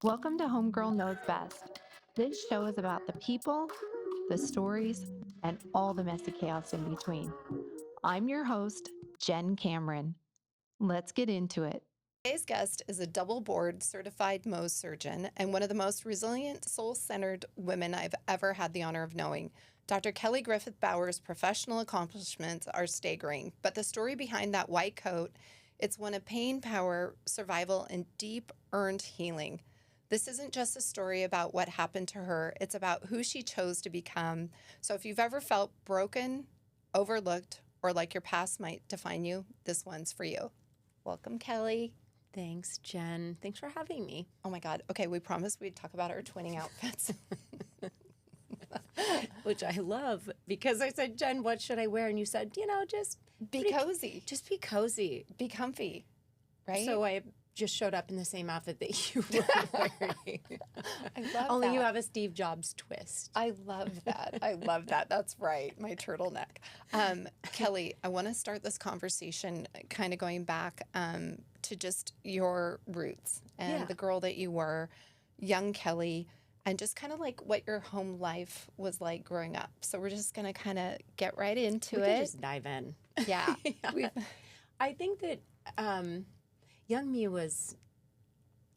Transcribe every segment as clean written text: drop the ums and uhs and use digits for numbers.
Welcome to Homegirl Knows Best. This show is about the people, the stories, and all the messy chaos in between. I'm your host, Jen Cameron. Let's get into it. Today's guest is a double board certified Mohs surgeon and one of the most resilient, soul centered women I've ever had the honor of knowing. Dr. Kelly Griffith Bauer's professional accomplishments are staggering, but the story behind that white coat, it's one of pain, power, survival, and deep earned healing. This isn't just a story about what happened to her, it's about who she chose to become. So if you've ever felt broken, overlooked, or like your past might define you, this one's for you. Welcome, Kelly. Thanks, Jen. Thanks for having me. Oh my God. Okay, we promised we'd talk about our twinning outfits. Which I love because I said, Jen, what should I wear? And you said, just Be cozy. Just be cozy. Be comfy, right? So I just showed up in the same outfit that you were wearing. I love Only that. you have a Steve Jobs twist. I love that. I love that. That's right. My turtleneck. Kelly, I want to start this conversation kind of going back to just your roots and the girl that you were, young Kelly, and just kind of like what your home life was like growing up. So we're just going to kind of get right into we it. can just dive in. Yeah. I think that young me was,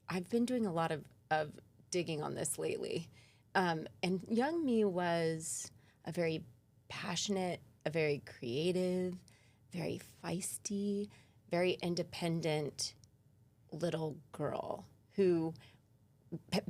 I've been doing a lot of digging on this lately. And young me was a very passionate, a very creative, very feisty, very independent little girl who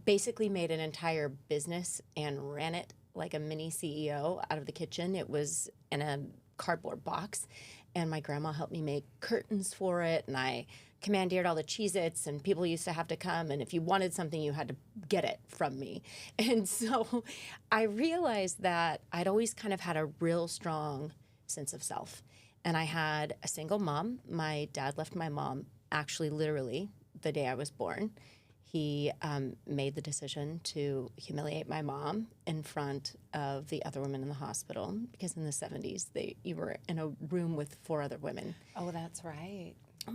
basically made an entire business and ran it like a mini CEO out of the kitchen. It was in a cardboard box, and my grandma helped me make curtains for it, and I commandeered all the Cheez-Its, and people used to have to come, and if you wanted something, you had to get it from me. And so I realized that I'd always kind of had a real strong sense of self. And I had a single mom. My dad left my mom actually literally the day I was born. He made the decision to humiliate my mom in front of the other women in the hospital because in the 70s, you were in a room with 4 other women. Oh, that's right.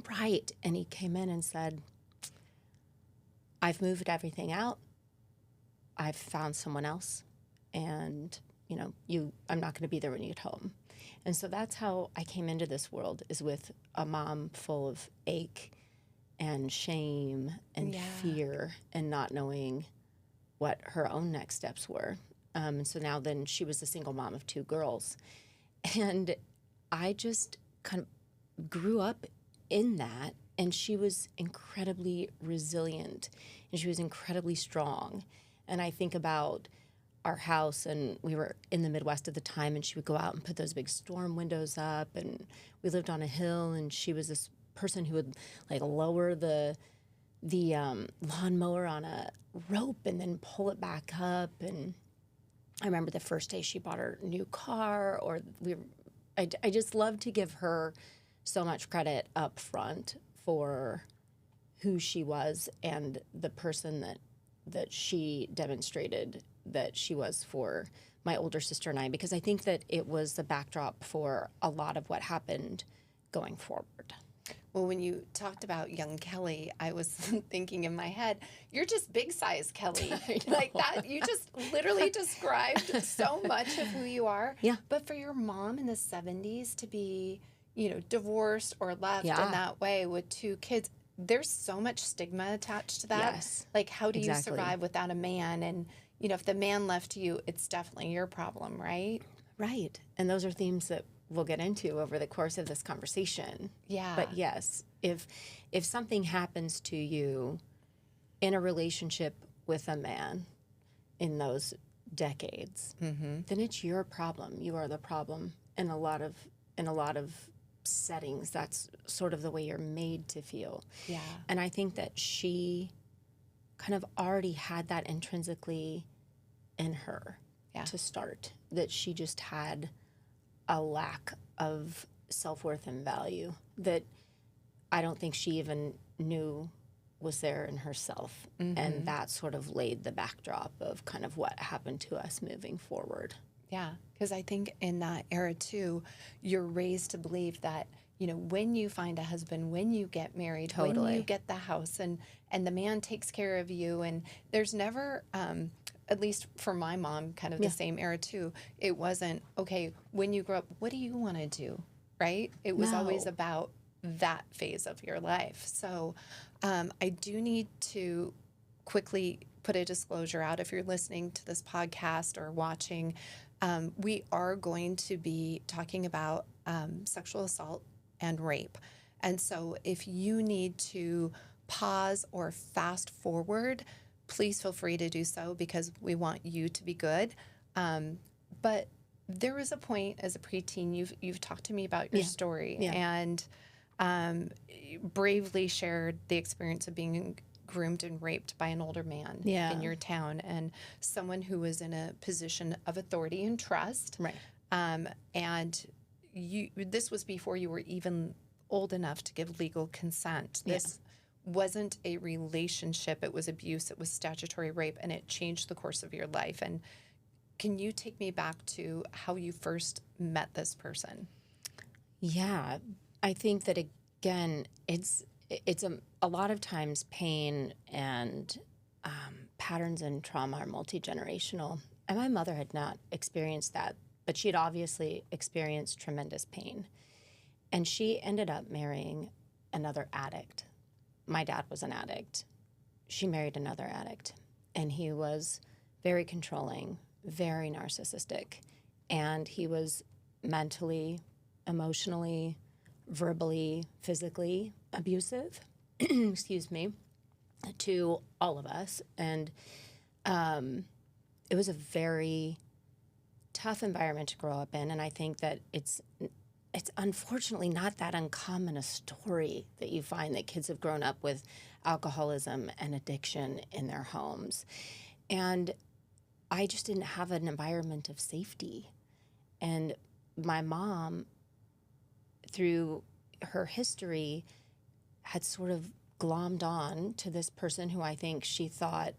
Right. And he came in and said, I've moved everything out. I've found someone else. And, I'm not going to be there when you get home. And so that's how I came into this world, is with a mom full of ache and shame and fear and not knowing what her own next steps were. And so now then she was a single mom of 2 girls. And I just kind of grew up in that, and she was incredibly resilient and she was incredibly strong. And I think about our house, and we were in the Midwest at the time, and she would go out and put those big storm windows up, and we lived on a hill, and she was this person who would like lower the lawnmower on a rope and then pull it back up. And I remember the first day she bought her new car, or I just love to give her so much credit up front for who she was and the person that she demonstrated that she was for my older sister and I, because I think that it was the backdrop for a lot of what happened going forward. Well, when you talked about young Kelly, I was thinking in my head, you're just big size Kelly. Like that, you just literally described so much of who you are. Yeah. But for your mom in the 70s to be, divorced or left in that way with 2 kids, there's so much stigma attached to that. Yes, like, how do you exactly. survive without a man? And, if the man left you, it's definitely your problem, right? Right. And those are themes that we'll get into over the course of this conversation. Yeah. But yes, if something happens to you in a relationship with a man in those decades, then it's your problem. You are the problem in a lot of settings. That's sort of the way you're made to feel. Yeah. And I think that she kind of already had that intrinsically in her to start, that she just had a lack of self-worth and value that I don't think she even knew was there in herself. And that sort of laid the backdrop of kind of what happened to us moving forward. Yeah, because I think in that era too, you're raised to believe that when you find a husband, when you get married, when you Totally. get the house, and the man takes care of you, and there's never, at least for my mom, kind of the Yeah. same era too. It wasn't okay. When you grow up, what do you want to do, right? It was always No. about that phase of your life. So, I do need to quickly put a disclosure out. If you're listening to this podcast or watching, we are going to be talking about sexual assault and rape. And so if you need to pause or fast forward, please feel free to do so because we want you to be good. But there was a point as a preteen, you've talked to me about your Yeah. story Yeah. and bravely shared the experience of being groomed and raped by an older man Yeah. in your town and someone who was in a position of authority and trust. Right. And this was before you were even old enough to give legal consent. This wasn't a relationship, it was abuse, it was statutory rape, and it changed the course of your life. And can you take me back to how you first met this person? Yeah, I think that again, it's a lot of times pain and patterns and trauma are multi-generational. And my mother had not experienced that, but she had obviously experienced tremendous pain. And she ended up marrying another addict. My dad was an addict. She married another addict, and he was very controlling, very narcissistic, and he was mentally, emotionally, verbally, physically abusive, excuse me, to all of us. And it was a very tough environment to grow up in. And I think that it's unfortunately not that uncommon a story that you find that kids have grown up with alcoholism and addiction in their homes. And I just didn't have an environment of safety. And my mom, through her history, had sort of glommed on to this person who I think she thought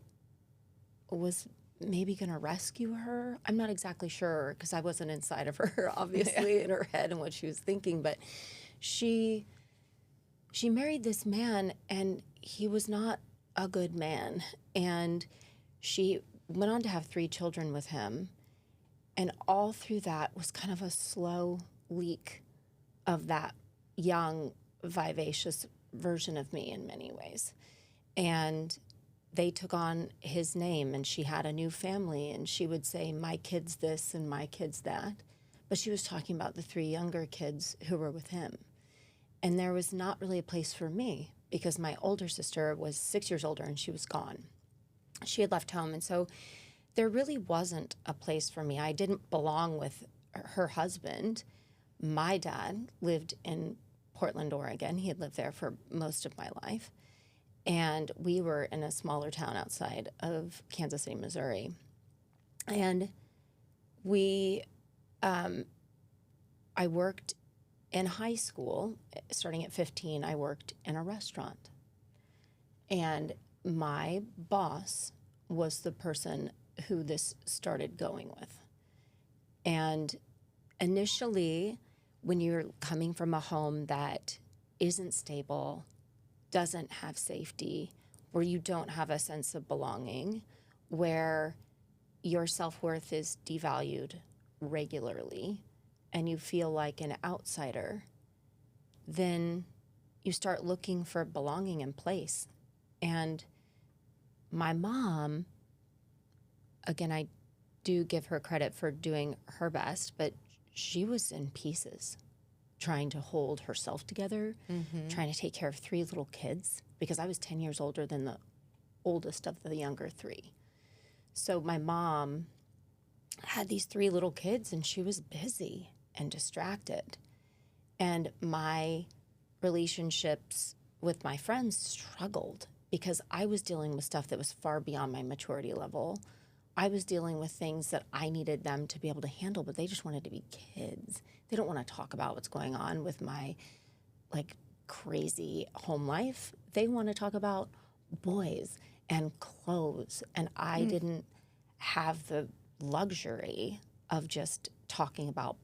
was maybe going to rescue her. I'm not exactly sure because I wasn't inside of her, obviously, in her head and what she was thinking. But she married this man, and he was not a good man. And she went on to have 3 children with him. And all through that was kind of a slow leak of that young, vivacious version of me in many ways. And they took on his name, and she had a new family, and she would say, my kid's this and my kid's that. But she was talking about the 3 younger kids who were with him. And there was not really a place for me because my older sister was 6 years older and she was gone. She had left home. And so there really wasn't a place for me. I didn't belong with her husband. My dad lived in Portland, Oregon. He had lived there for most of my life. And we were in a smaller town outside of Kansas City, Missouri. And I worked in high school, starting at 15, I worked in a restaurant. And my boss was the person who this started going with. And initially, when you're coming from a home that isn't stable, doesn't have safety, where you don't have a sense of belonging, where your self-worth is devalued regularly, and you feel like an outsider, then you start looking for belonging and place. And my mom, again, I do give her credit for doing her best, but she was in pieces, trying to hold herself together, trying to take care of 3 little kids, because I was 10 years older than the oldest of the younger 3. So my mom had these 3 little kids, and she was busy and distracted. And my relationships with my friends struggled because I was dealing with stuff that was far beyond my maturity level. I was dealing with things that I needed them to be able to handle, but they just wanted to be kids. They don't want to talk about what's going on with my crazy home life. They want to talk about boys and clothes. And I didn't have the luxury of just talking about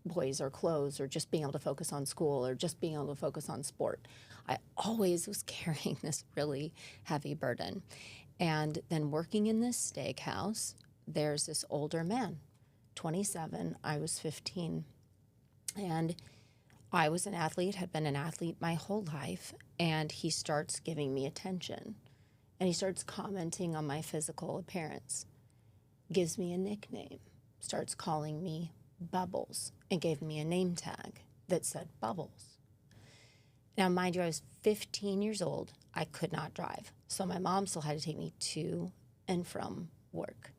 boys or clothes or just being able to focus on school or just being able to focus on sport. I always was carrying this really heavy burden. And then working in this steakhouse, there's this older man, 27, I was 15. And I was an athlete, had been an athlete my whole life, and he starts giving me attention. And he starts commenting on my physical appearance, gives me a nickname, starts calling me Bubbles, and gave me a name tag that said Bubbles. Now, mind you, I was 15 years old. I could not drive. So my mom still had to take me to and from work.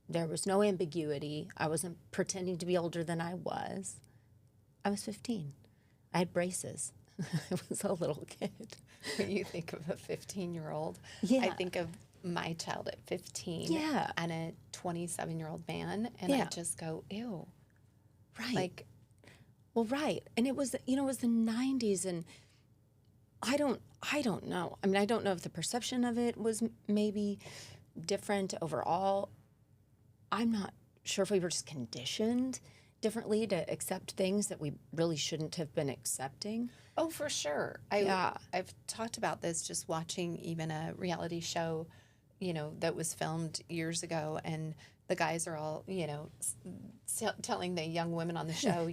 There was no ambiguity. I wasn't pretending to be older than I was. I was 15. I had braces. I was a little kid. When you think of a 15-year-old, Yeah. I think of my child at 15 Yeah. and a 27-year-old man, and I Yeah. just go, ew. Right. Like, Well, right. And it was, it was the 90s, and I don't know. I mean, I don't know if the perception of it was maybe different overall. I'm not sure if we were just conditioned differently to accept things that we really shouldn't have been accepting. oh, for sure. I've talked about this just watching even a reality show, that was filmed years ago, and the guys are all, telling the young women on the show,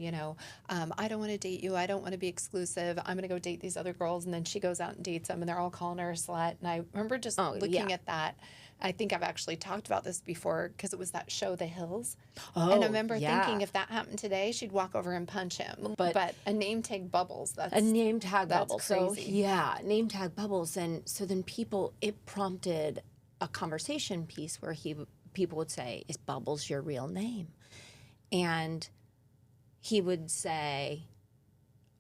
I don't want to date you. I don't want to be exclusive. I'm going to go date these other girls. And then she goes out and dates them, and they're all calling her a slut. And I remember just looking at that. I think I've actually talked about this before because it was that show, The Hills. Oh, And I remember thinking if that happened today, she'd walk over and punch him. But a name tag Bubbles, that's a name tag that's bubble. crazy. So yeah, name tag Bubbles, and so then it prompted a conversation piece where people would say, "Is Bubbles your real name?" And he would say,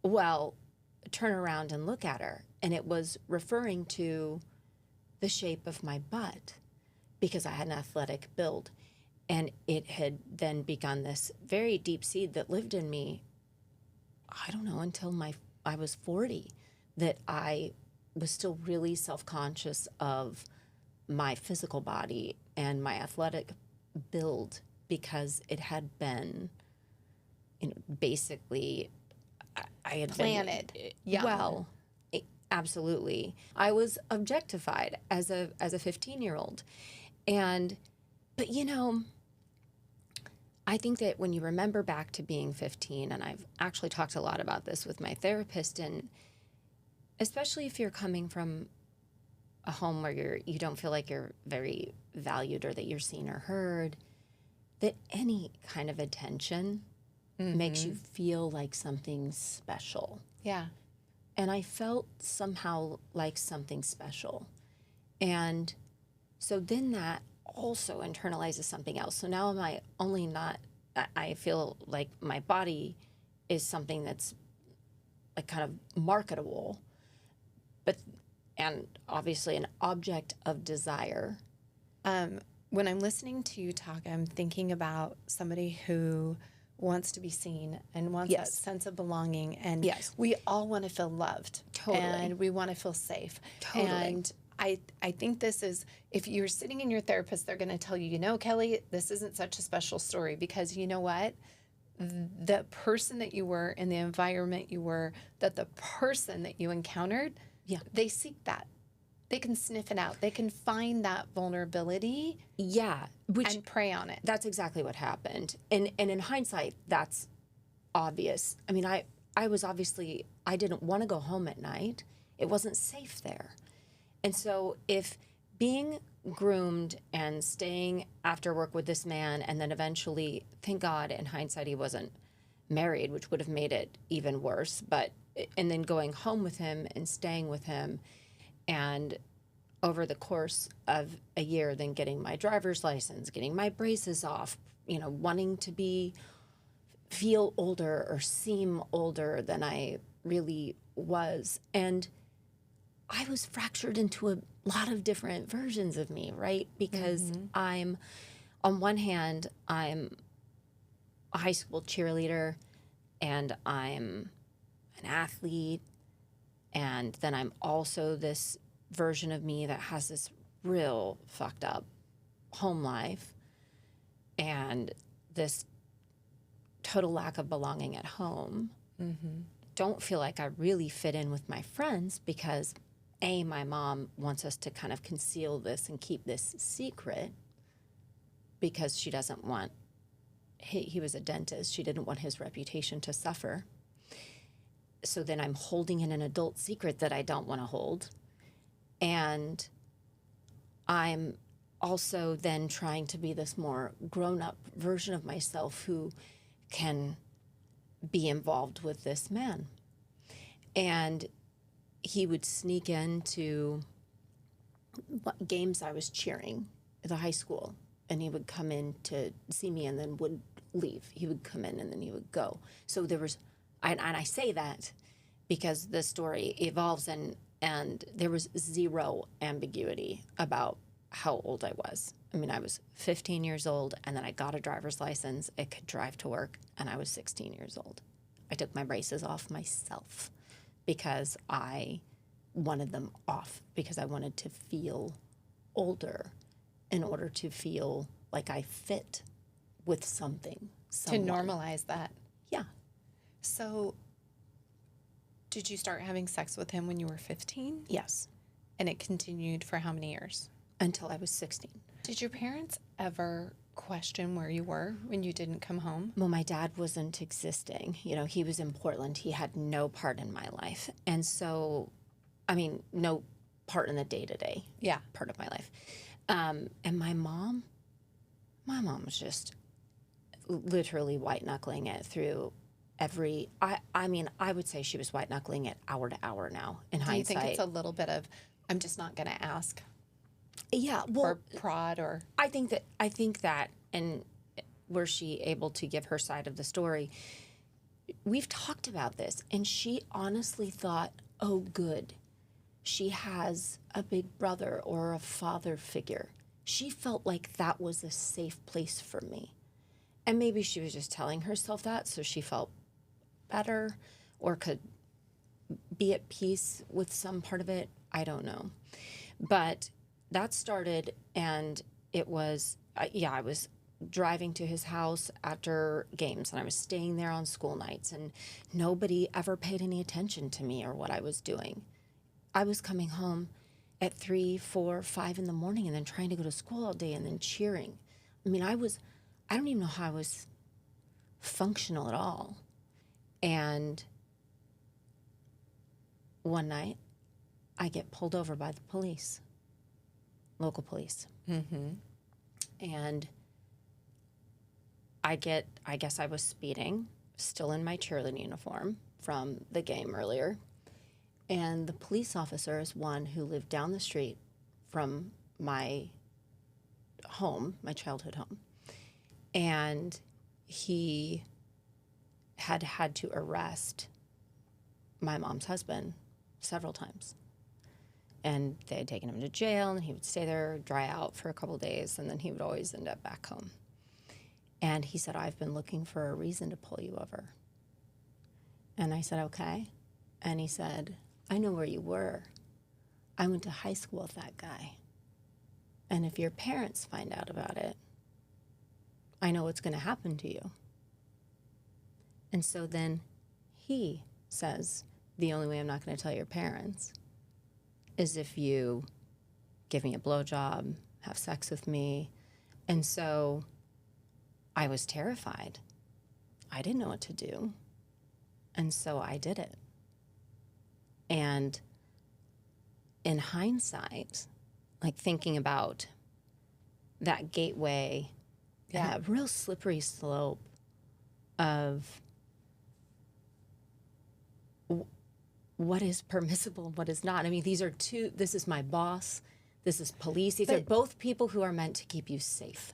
"Well, turn around and look at her," and it was referring to the shape of my butt because I had an athletic build, and it had then begun this very deep seed that lived in me. I don't know, until I was 40, that I was still really self-conscious of my physical body and my athletic build because it had been, basically, I had Planted been, young. well, absolutely. I was objectified as a 15-year-old, but I think that when you remember back to being 15, and I've actually talked a lot about this with my therapist, and especially if you're coming from a home where you don't feel like you're very valued or that you're seen or heard, that any kind of attention makes you feel like something special. Yeah. And I felt somehow like something special. And so then that also internalizes something else. So now I feel like my body is something that's like kind of marketable, and obviously an object of desire. When I'm listening to you talk, I'm thinking about somebody who wants to be seen and wants that sense of belonging. And we all want to feel loved. Totally. And we want to feel safe. Totally. And I think this is, if you're sitting in your therapist, they're going to tell you, Kelly, this isn't such a special story because you know what? The person that you were in the environment you were, that the person that you encountered, they seek that. They can sniff it out. They can find that vulnerability and prey on it. That's exactly what happened. And in hindsight, that's obvious. I mean, I was obviously, I didn't want to go home at night. It wasn't safe there. And so if being groomed and staying after work with this man, and then eventually, thank God, in hindsight, he wasn't married, which would have made it even worse, and then going home with him and staying with him, and over the course of a year, then getting my driver's license, getting my braces off, wanting to feel older or seem older than I really was. And I was fractured into a lot of different versions of me, right? Because on one hand, I'm a high school cheerleader, and I'm an athlete, and then I'm also this version of me that has this real fucked up home life and this total lack of belonging at home. Don't feel like I really fit in with my friends because my mom wants us to kind of conceal this and keep this secret because she doesn't want, he was a dentist. She didn't want his reputation to suffer. So then I'm holding in an adult secret that I don't want to hold. And I'm also then trying to be this more grown-up version of myself who can be involved with this man. And he would sneak into games I was cheering at the high school, and he would come in to see me and then would leave. He would come in and then he would go. So there was, and I say that because the story evolves, and there was zero ambiguity about how old I was. I mean, I was 15 years old, and then I got a driver's license. I could drive to work, and I was 16 years old. I took my braces off myself because I wanted them off, because I wanted to feel older in order to feel like I fit with something. Someone. To normalize that. Yeah. So did you start having sex with him when you were 15? Yes. And it continued for how many years? Until I was 16. Did your parents ever question where you were when you didn't come home? Well, my dad wasn't existing. You know, he was in Portland. He had no part in my life. And so, I mean, no part in the day-to-day part of my life. And my mom was just literally white-knuckling it through every, I mean, I would say she was white-knuckling it hour to hour now in hindsight. Do you think it's a little bit of, I'm just not going to ask? Yeah, well, or prod, or I think that, and were she able to give her side of the story, we've talked about this, and she honestly thought, oh, good, she has a big brother or a father figure. She felt like that was a safe place for me. And maybe she was just telling herself that so she felt better or could be at peace with some part of it. I don't know. But that started, and it was, I was driving to his house after games, and I was staying there on school nights, and nobody ever paid any attention to me or what I was doing. I was coming home at 3, 4, 5 in the morning and then trying to go to school all day and then cheering. I mean, I don't even know how I was functional at all. And one night, I get pulled over by the police, local police. And I guess I was speeding, still in my cheerleading uniform from the game earlier. And the police officer is one who lived down the street from my home, my childhood home. And he had to arrest my mom's husband several times. And they had taken him to jail, and he would stay there, dry out for a couple of days, and then he would always end up back home. And he said, I've been looking for a reason to pull you over. And I said, okay. And he said, I know where you were. I went to high school with that guy. And if your parents find out about it, I know what's going to happen to you. And so then he says, the only way I'm not going to tell your parents is if you give me a blowjob, have sex with me. And so I was terrified. I didn't know what to do. And so I did it. And in hindsight, like thinking about that gateway, that real slippery slope of what is permissible, what is not. I mean, this is my boss, this is police. These are both people who are meant to keep you safe.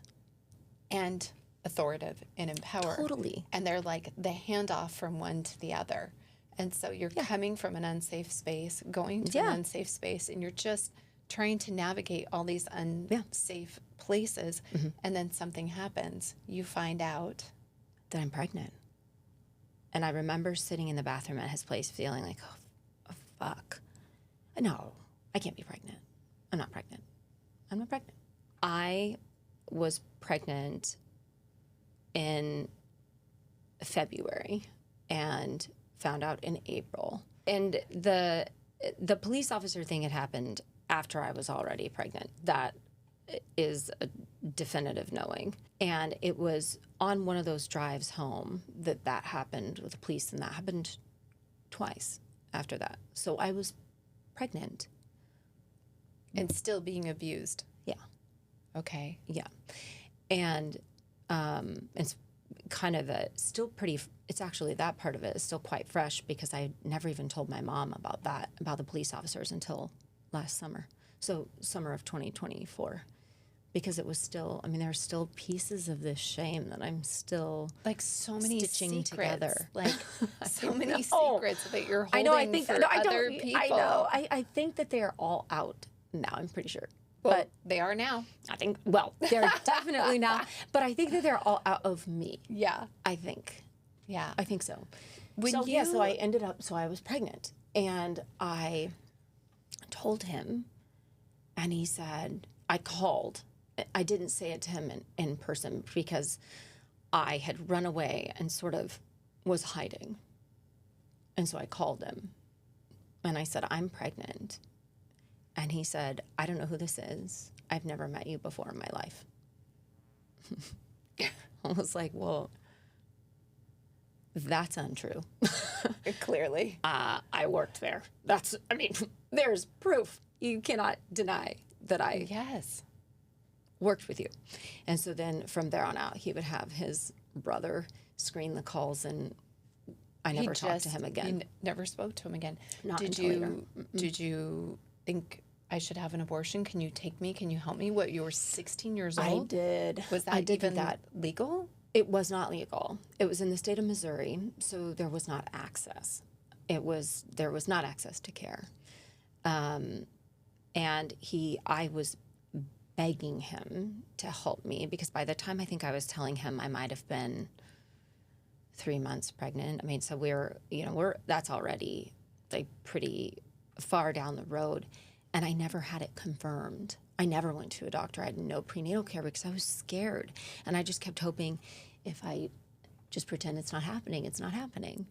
And authoritative and empowered. Totally. And they're like the handoff from one to the other. And so you're coming from an unsafe space, going to an unsafe space, and you're just trying to navigate all these unsafe places. And then something happens. You find out that I'm pregnant. And I remember sitting in the bathroom at his place feeling like, oh fuck. No, I can't be pregnant. I'm not pregnant. I'm not pregnant. I was pregnant in February and found out in April. And the police officer thing had happened after I was already pregnant. That is a definitive knowing. And it was on one of those drives home that happened with the police, and that happened twice after that. So I was pregnant. And still being abused. Yeah. Okay. Yeah. And it's kind of still pretty, it's actually, that part of it is still quite fresh because I never even told my mom about that, about the police officers, until last summer. So summer of 2024. Because it was still, I mean, there are still pieces of this shame that I'm still like so many stitching secrets, together. like so many know. secrets that you're holding I know, I think, for no, I other don't, people. I know, I think that they are all out now, I'm pretty sure. Well, But they are now. I think, well, they're definitely not, but I think that they're all out of me. Yeah. I think. Yeah. I think so. When so you- I ended up, so I was pregnant, and I told him, and he said, I called. I didn't say it to him in person because I had run away and sort of was hiding. And so I called him and I said, I'm pregnant. And he said, I don't know who this is. I've never met you before in my life. I was like, well, that's untrue. Clearly. I worked there. There's proof. You cannot deny that I Yes. worked with you. And so then from there on out, he would have his brother screen the calls, and I never talked to him again. You never spoke to him again. Not did until you? later. Did you think I should have an abortion? Can you take me? Can you help me? What, you were 16 years old? I did. Was that I did even that. legal? It was not legal. It was in the state of Missouri, so there was not access. There was not access to care. And I was begging him to help me, because by the time I think I was telling him, I might have been 3 months pregnant. I mean, so that's already like pretty far down the road. And I never had it confirmed. I never went to a doctor. I had no prenatal care because I was scared. And I just kept hoping, if I just pretend it's not happening, it's not happening.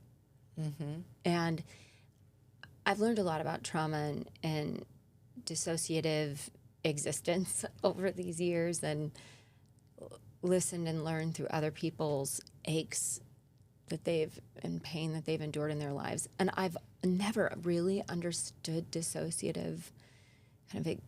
Mm-hmm. And I've learned a lot about trauma and dissociative existence over these years, and listened and learned through other people's aches and pain that they've endured in their lives. And I've never really understood dissociative kind of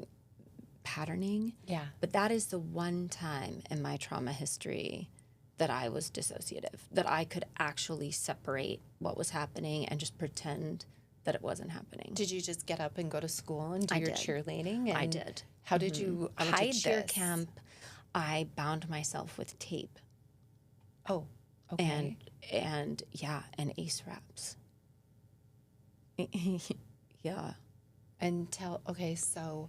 patterning. Yeah. But that is the one time in my trauma history that I was dissociative, that I could actually separate what was happening and just pretend that it wasn't happening. Did you just get up and go to school and do I your did. cheerleading? I And did. How did you I went hide to cheer this? camp. I bound myself with tape Oh, okay. and ace wraps. Yeah. Okay, so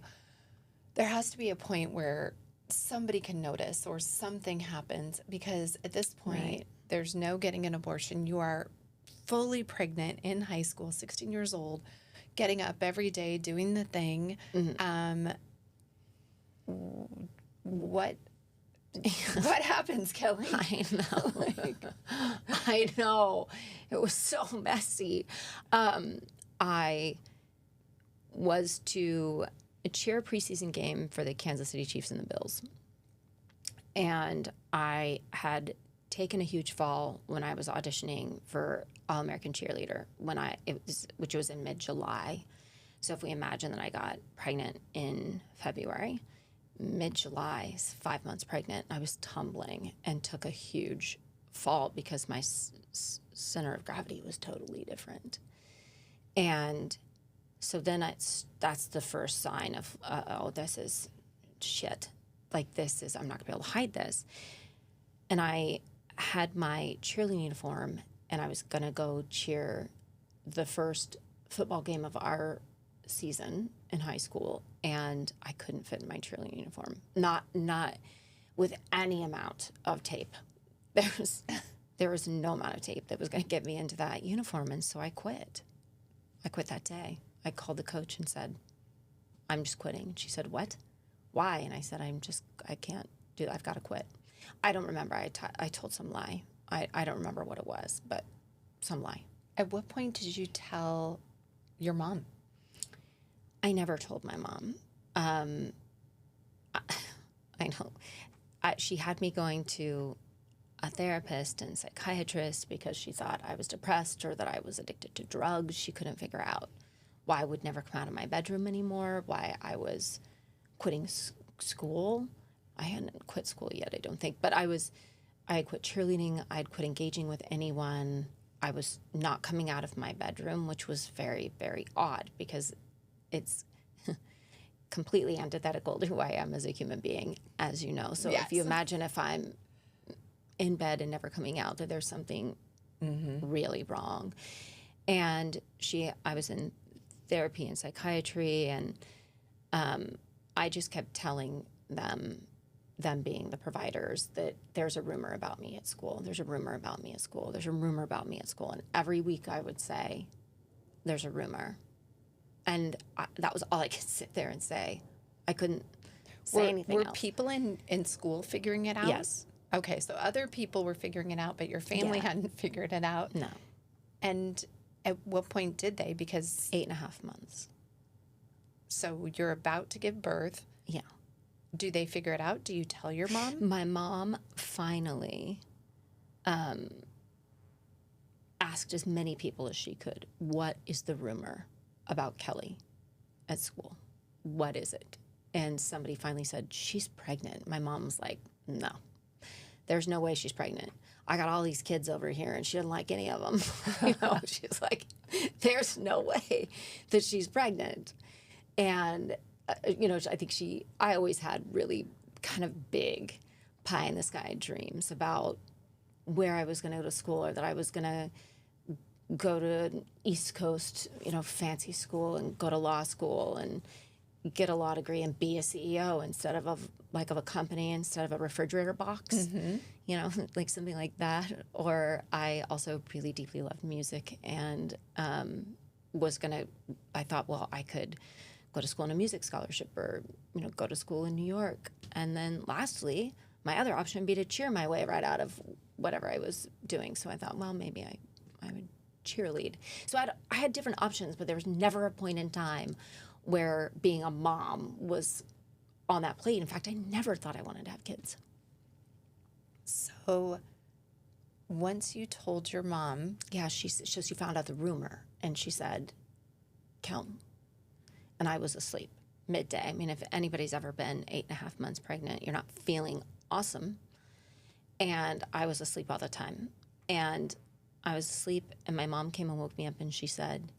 there has to be a point where somebody can notice or something happens, because at this point, Right. there's no getting an abortion. You are fully pregnant in high school, 16 years old, getting up every day, doing the thing. What happens, Kelly? I know. I know. It was so messy. I was to cheer a preseason game for the Kansas City Chiefs and the Bills. And I had taken a huge fall when I was auditioning for All-American Cheerleader, which was in mid-July. So if we imagine that I got pregnant in February, mid-July, 5 months pregnant, I was tumbling and took a huge fall because my center of gravity was totally different. And so then that's the first sign of, this is shit. Like, I'm not gonna be able to hide this. And I had my cheerleading uniform, and I was gonna go cheer the first football game of our season in high school, and I couldn't fit in my cheerleading uniform. Not with any amount of tape. There was no amount of tape that was going to get me into that uniform, and so I quit. I quit that day. I called the coach and said, I'm just quitting. She said, what? Why? And I said, I can't do that. I've got to quit. I don't remember. I told some lie. I don't remember what it was, but some lie. At what point did you tell your mom? I never told my mom. I know. She had me going to a therapist and psychiatrist because she thought I was depressed or that I was addicted to drugs. She couldn't figure out why I would never come out of my bedroom anymore, why I was quitting school. I hadn't quit school yet, I don't think, but I had quit cheerleading. I'd quit engaging with anyone. I was not coming out of my bedroom, which was very, very odd because it's completely antithetical to who I am as a human being, as you know. So if you imagine if I'm in bed and never coming out, that there's something really wrong. And I was in therapy and psychiatry, and I just kept telling them being the providers, that there's a rumor about me at school. There's a rumor about me at school. There's a rumor about me at school. And every week I would say, there's a rumor. And that was all I could sit there and say. I couldn't say anything else. Were people in school figuring it out? Yes. Okay, so other people were figuring it out, but your family hadn't figured it out? No. And at what point did they? Because 8.5 months. So you're about to give birth. Yeah. Do they figure it out? Do you tell your mom? My mom finally asked as many people as she could, what is the rumor about Kelly at school? What is it? And somebody finally said, she's pregnant. My mom was like, no, there's no way she's pregnant. I got all these kids over here and she doesn't like any of them. She's like, there's no way that she's pregnant. And, I think I always had really kind of big pie in the sky dreams about where I was going to go to school, or that I was going to go to an East Coast, fancy school and go to law school and get a law degree and be a CEO instead of a company, instead of a refrigerator box, like something like that. Or I also really deeply loved music and I thought, well, I could go to school on a music scholarship or, go to school in New York. And then lastly, my other option would be to cheer my way right out of whatever I was doing. So I thought, well, maybe I would cheerlead. So I had different options, but there was never a point in time where being a mom was on that plate. In fact, I never thought I wanted to have kids. So once you told your mom... Yeah, she found out the rumor, and she said, "Count." And I was asleep midday. I mean, if anybody's ever been 8.5 months pregnant, you're not feeling awesome. And I was asleep all the time. And I was asleep, and my mom came and woke me up, and she said,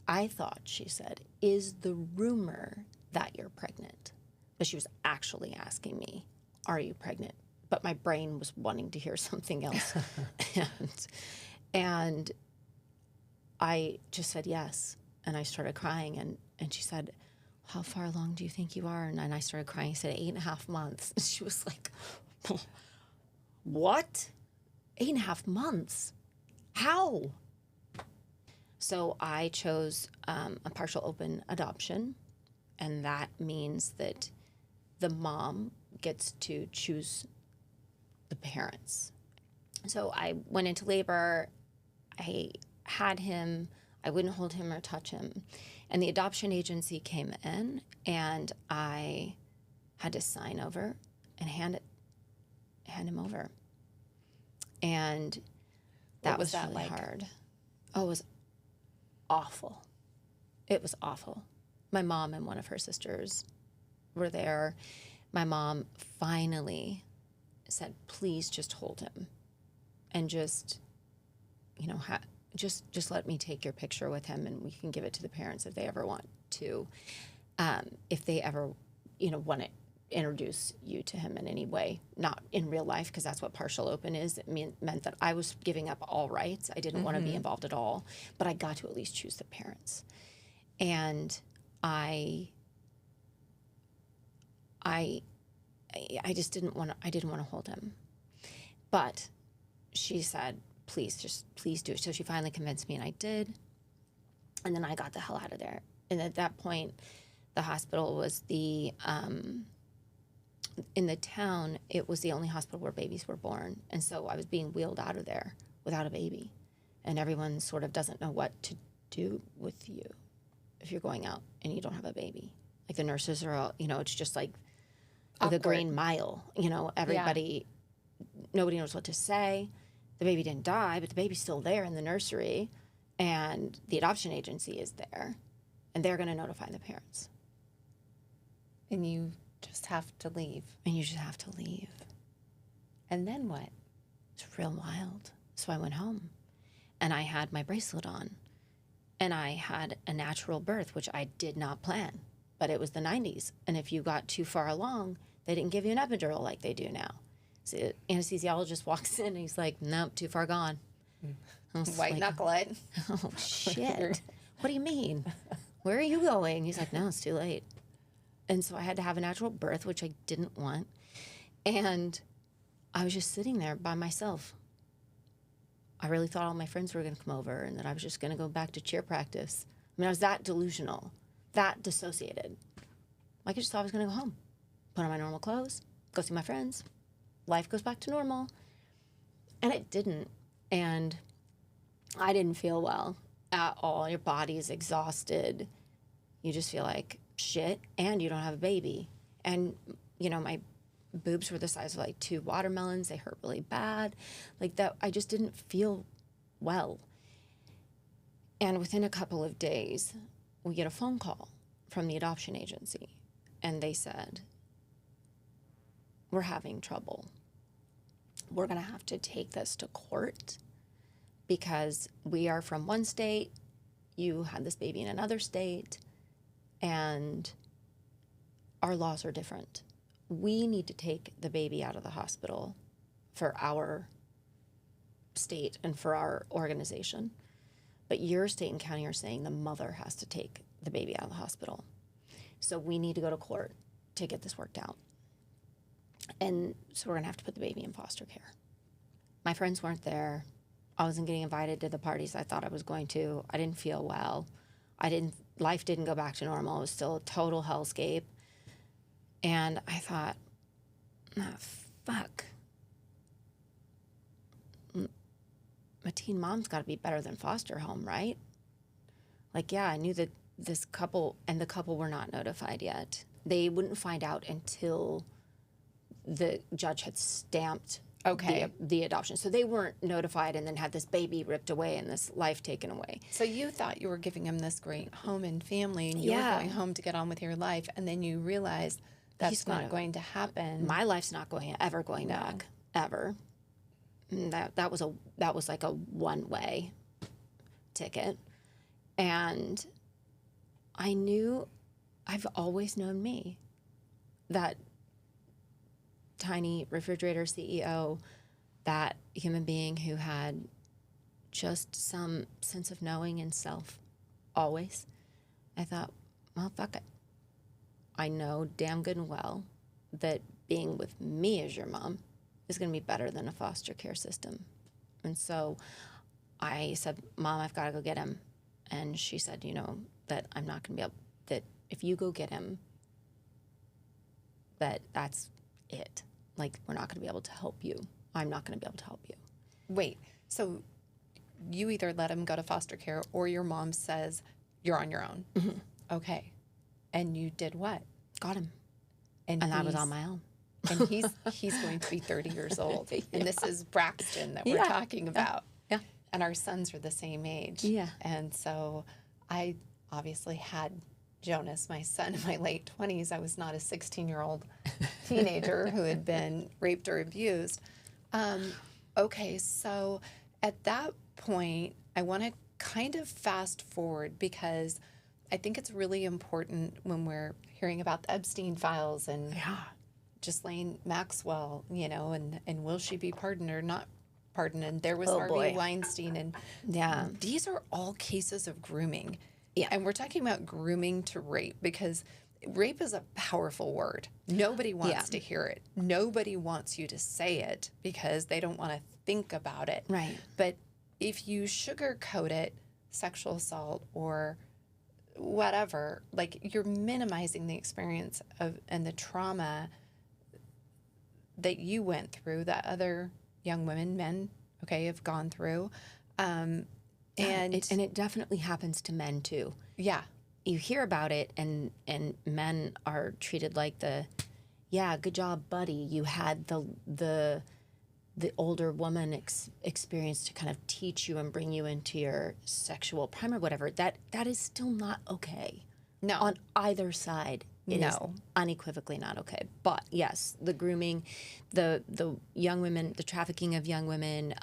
I thought she said, is the rumor that you're pregnant? But she was actually asking me, are you pregnant? But my brain was wanting to hear something else. and I just said yes. And I started crying, and she said, how far along do you think you are? And I started crying. I said, 8.5 months. She was like, what? 8.5 months? How? So I chose a partial open adoption, and that means that the mom gets to choose the parents. So I went into labor, I had him, I wouldn't hold him or touch him, and the adoption agency came in, and I had to sign over and hand him over. And that was really like? hard. Oh, it was awful. It was awful. My mom and one of her sisters were there. My mom finally said, please just hold him and just let me take your picture with him, and we can give it to the parents if they ever want to, if they ever want to introduce you to him in any way, not in real life, because that's what partial open is. It meant that I was giving up all rights. I didn't want to be involved at all, but I got to at least choose the parents. And I just didn't want to hold him. But she said, please do it. So she finally convinced me, and I did. And then I got the hell out of there. And at that point, the hospital was the in the town, it was the only hospital where babies were born. And so I was being wheeled out of there without a baby. And everyone sort of doesn't know what to do with you if you're going out and you don't have a baby. Like the nurses are all, it's just like the Green Mile, everybody, nobody knows what to say. The baby didn't die, but the baby's still there in the nursery, and the adoption agency is there, and they're going to notify the parents. And you just have to leave. And you just have to leave. And then what? It's real wild. So I went home, and I had my bracelet on, and I had a natural birth, which I did not plan, but it was the 90s. And if you got too far along, they didn't give you an epidural like they do now. So the anesthesiologist walks in and he's like, nope, too far gone. White knuckle it. Oh, shit. What do you mean? Where are you going? He's like, no, it's too late. And so I had to have a natural birth, which I didn't want. And I was just sitting there by myself. I really thought all my friends were going to come over and that I was just going to go back to cheer practice. I mean, I was that delusional, that dissociated. Like, I just thought I was going to go home, put on my normal clothes, go see my friends. Life goes back to normal. And it didn't. And I didn't feel well at all. Your body is exhausted. You just feel like shit, and you don't have a baby. And, my boobs were the size of like 2 watermelons. They hurt really bad. Like that, I just didn't feel well. And within a couple of days, we get a phone call from the adoption agency. And they said, we're having trouble. We're going to have to take this to court because we are from one state, you had this baby in another state, and our laws are different. We need to take the baby out of the hospital for our state and for our organization. But your state and county are saying the mother has to take the baby out of the hospital. So we need to go to court to get this worked out. And so we're going to have to put the baby in foster care. My friends weren't there. I wasn't getting invited to the parties I thought I was going to. I didn't feel well. Life didn't go back to normal. It was still a total hellscape. And I thought, fuck. A teen mom's got to be better than foster home, right? Like, yeah, I knew that this couple, and the couple were not notified yet. They wouldn't find out until the judge had stamped the adoption. So they weren't notified and then had this baby ripped away and this life taken away. So you thought you were giving him this great home and family, and you were going home to get on with your life, and then you realized that's not going to happen. My life's not ever going back, ever. And that was like a one-way ticket. And I knew, I've always known me, that tiny refrigerator CEO, that human being who had just some sense of knowing in self, always. I thought, well, fuck it. I know damn good and well that being with me as your mom is going to be better than a foster care system. And so I said, Mom, I've got to go get him. And she said, that I'm not going to be able, that if you go get him, that's it. Like, we're not going to be able to help you. I'm not going to be able to help you. Wait, so you either let him go to foster care or your mom says you're on your own. Mm-hmm. Okay. And you did what? Got him. And I was on my own. And he's going to be 30 years old. And this is Braxton that we're talking about. Yeah. And our sons are the same age. Yeah. And so I obviously had Jonas, my son, in my late 20s. I was not a 16-year-old teenager who had been raped or abused. Okay, so at that point, I want to kind of fast forward because I think it's really important when we're hearing about the Epstein files and Ghislaine Maxwell, and will she be pardoned or not pardoned? And there was Harvey Weinstein. And these are all cases of grooming. Yeah. And we're talking about grooming to rape because rape is a powerful word. Nobody wants to hear it. Nobody wants you to say it because they don't want to think about it. Right. But if you sugarcoat it, sexual assault or whatever, like you're minimizing the experience of and the trauma that you went through, that other young women, men, okay, have gone through. And it definitely happens to men too. Yeah. You hear about it, and men are treated like good job, buddy. You had the older woman experience to kind of teach you and bring you into your sexual prime or whatever. That is still not okay. No. On either side, it is No. unequivocally not okay. But yes, the grooming, the young women, the trafficking of young women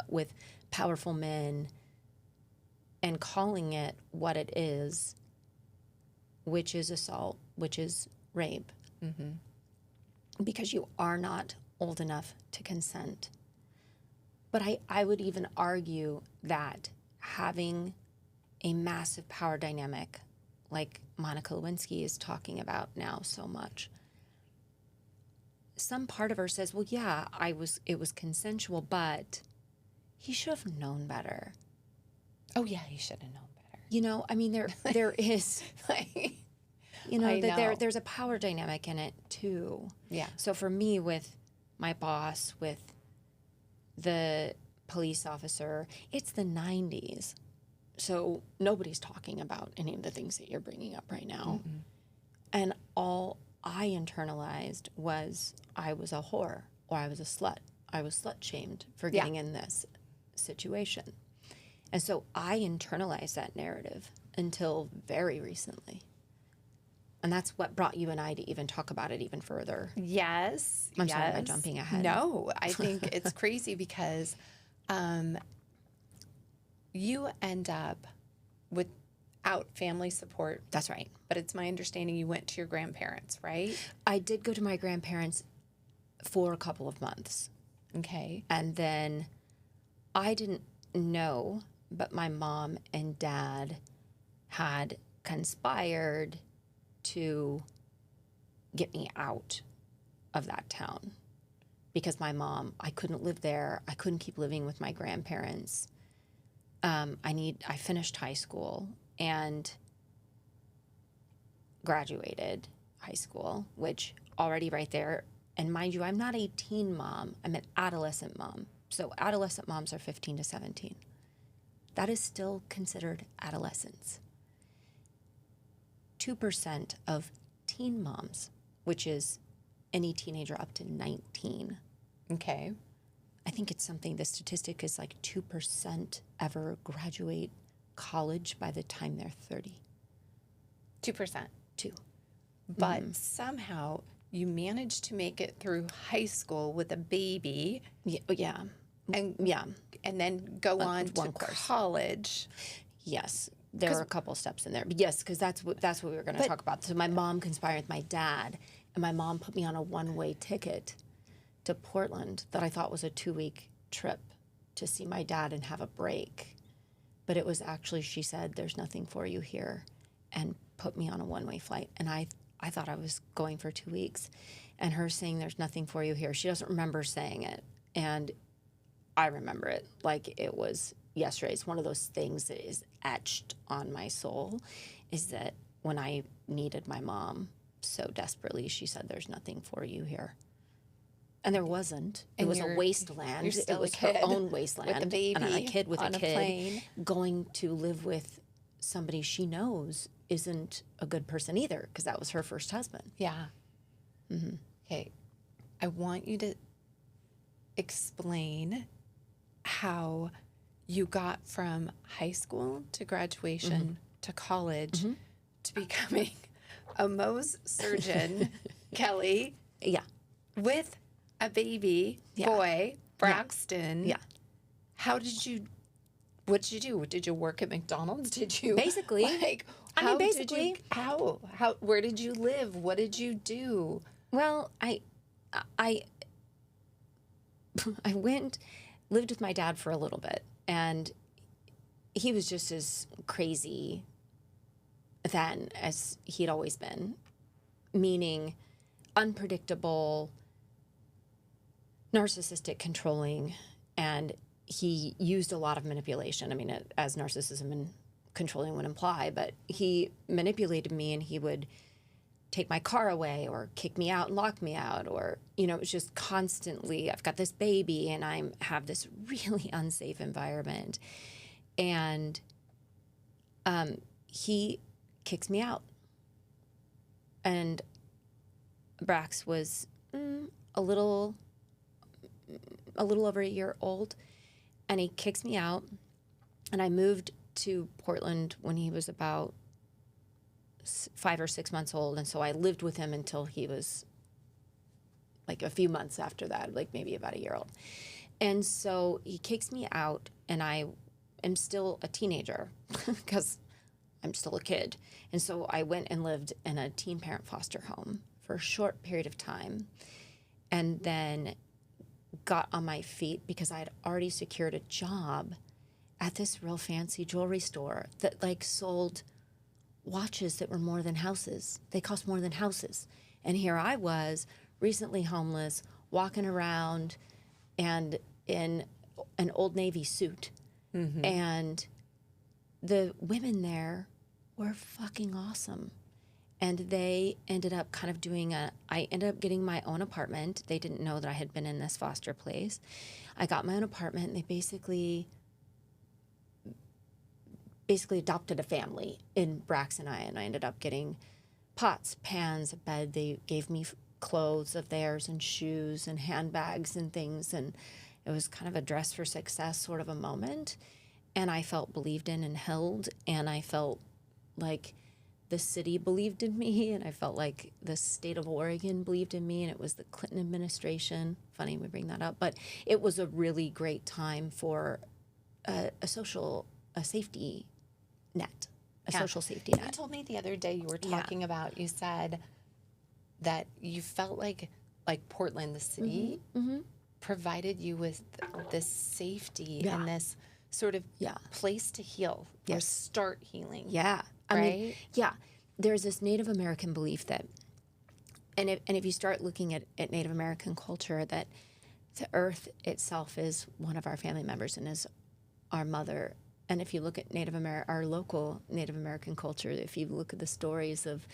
with powerful men, and calling it what it is, which is assault, which is rape, because you are not old enough to consent. But I would even argue that having a massive power dynamic like Monica Lewinsky is talking about now so much, some part of her says, well, yeah, it was consensual, but he should have known better. Oh, yeah, he should have known better. You know, I mean, there is, Like, you know, I that know. there's a power dynamic in it too. Yeah. So for me, with my boss, with the police officer, it's the 90s. So nobody's talking about any of the things that you're bringing up right now. And all I internalized was I was a whore, or I was a slut. I was slut shamed for getting in this situation. And so I internalized that narrative until very recently. And that's what brought you and I to even talk about it even further. Yes. I'm sorry, am I jumping ahead? No, I think it's crazy because you end up without family support. That's right. But it's my understanding you went to your grandparents, right? I did go to my grandparents for a couple of months. Okay. And then I didn't know, but my mom and dad had conspired to get me out of that town because my mom, I couldn't live there. I couldn't keep living with my grandparents. I finished high school and graduated high school, which already right there, and mind you, I'm not a teen mom, I'm an adolescent mom. So adolescent moms are 15 to 17. That is still considered adolescence. 2% of teen moms, which is any teenager up to 19. Okay. I think it's something, the statistic is like 2% ever graduate college by the time they're 30. 2%. 2. But somehow you managed to make it through high school with a baby. Yeah. And yeah. And then go on to one course. college. Yes. There are a couple steps in there. But yes, because that's what we were going to talk about. So my mom conspired with my dad, and my mom put me on a one-way ticket to Portland that I thought was a 2-week trip to see my dad and have a break. But it was actually, she said, there's nothing for you here, and put me on a one-way flight. And I thought I was going for 2 weeks. And her saying there's nothing for you here, she doesn't remember saying it. And I remember it like it was yesterday. It's one of those things that is etched on my soul, is that when I needed my mom so desperately, she said, there's nothing for you here. And there wasn't. It was a wasteland. It was her own wasteland. With a baby and a kid with on a a kid plane. going to live with somebody she knows isn't a good person either, because that was her first husband. Yeah. Okay. I want you to explain how you got from high school to graduation to college to becoming a Mohs surgeon, Kelly. Yeah. With a baby boy, Braxton. Yeah. What did you do? Did you work at McDonald's? Did you Basically. basically. Where did you live? What did you do? Well, I lived with my dad for a little bit, and he was just as crazy then as he'd always been, meaning unpredictable, narcissistic, controlling, and he used a lot of manipulation. I mean, as narcissism and controlling would imply, but he manipulated me, and he would take my car away or kick me out and lock me out, or, you know, it was just constantly, I've got this baby and have this really unsafe environment. And he kicks me out. And Brax was a little over a year old, and he kicks me out. And I moved to Portland when he was about 5 or 6 months old, and so I lived with him until he was like a few months after that, like maybe about a year old. And so he kicks me out, and I am still a teenager because I'm still a kid. And so I went and lived in a teen parent foster home for a short period of time, and then got on my feet because I had already secured a job at this real fancy jewelry store that like sold watches that were more than houses. They cost more than houses. And here I was, recently homeless, walking around and in an Old Navy suit. Mm-hmm. And the women there were fucking awesome. And they ended up kind of I ended up getting my own apartment. They didn't know that I had been in this foster place. I got my own apartment, and they basically adopted a family in Brax and I ended up getting pots, pans, a bed. They gave me clothes of theirs and shoes and handbags and things, and it was kind of a dress for success sort of a moment. And I felt believed in and held, and I felt like the city believed in me, and I felt like the state of Oregon believed in me, and it was the Clinton administration. Funny we bring that up, but it was a really great time for a safety net, social safety net. You told me the other day you were talking about, you said that you felt like Portland, the city, provided you with this safety and this sort of place to heal or start healing. Yeah. I mean, there's this Native American belief that, and if you start looking at Native American culture, that the earth itself is one of our family members and is our mother. And if you look at our local Native American culture, if you look at the stories of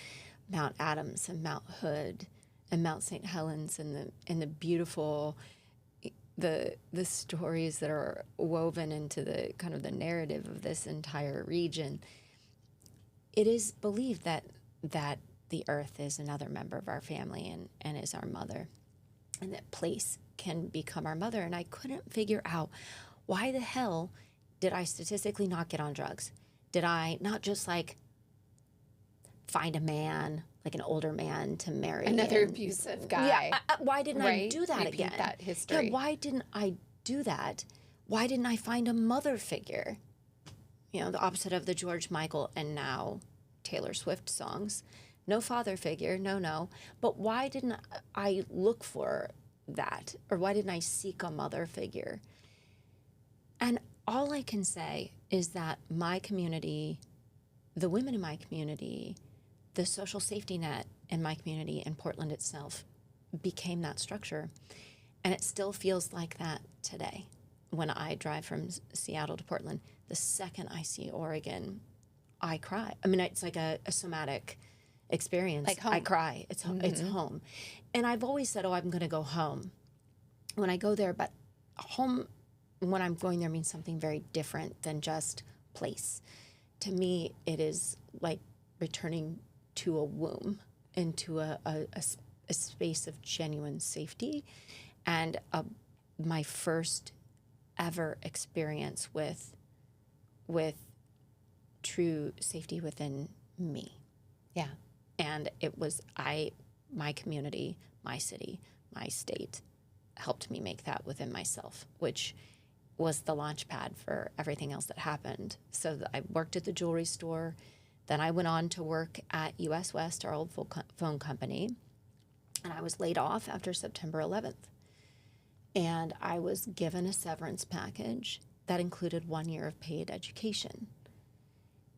Mount Adams and Mount Hood and Mount St. Helens and the beautiful, the stories that are woven into the kind of the narrative of this entire region, it is believed that the earth is another member of our family and is our mother, and that place can become our mother. And I couldn't figure out why the hell did I statistically not get on drugs? Did I not just like find a man, like an older man to marry? Another abusive guy. Yeah, why didn't I do that Repeat again? that history. Yeah, why didn't I do that? Why didn't I find a mother figure? You know, the opposite of the George Michael and now Taylor Swift songs. No father figure, no. But why didn't I look for that? Or why didn't I seek a mother figure? And all I can say is that my community, the women in my community, the social safety net in my community in Portland itself became that structure. And it still feels like that today. When I drive from Seattle to Portland, the second I see Oregon, I cry. I mean, it's like a somatic experience. Like home. I cry. It's home. And I've always said, I'm going to go home when I go there. But home, when I'm going there, means something very different than just place. To me, it is like returning to a womb, into a space of genuine safety, and my first ever experience with true safety within me. Yeah. And it was my community, my city, my state helped me make that within myself, which was the launch pad for everything else that happened. So I worked at the jewelry store. Then I went on to work at US West, our old phone company. And I was laid off after September 11th. And I was given a severance package that included 1 year of paid education.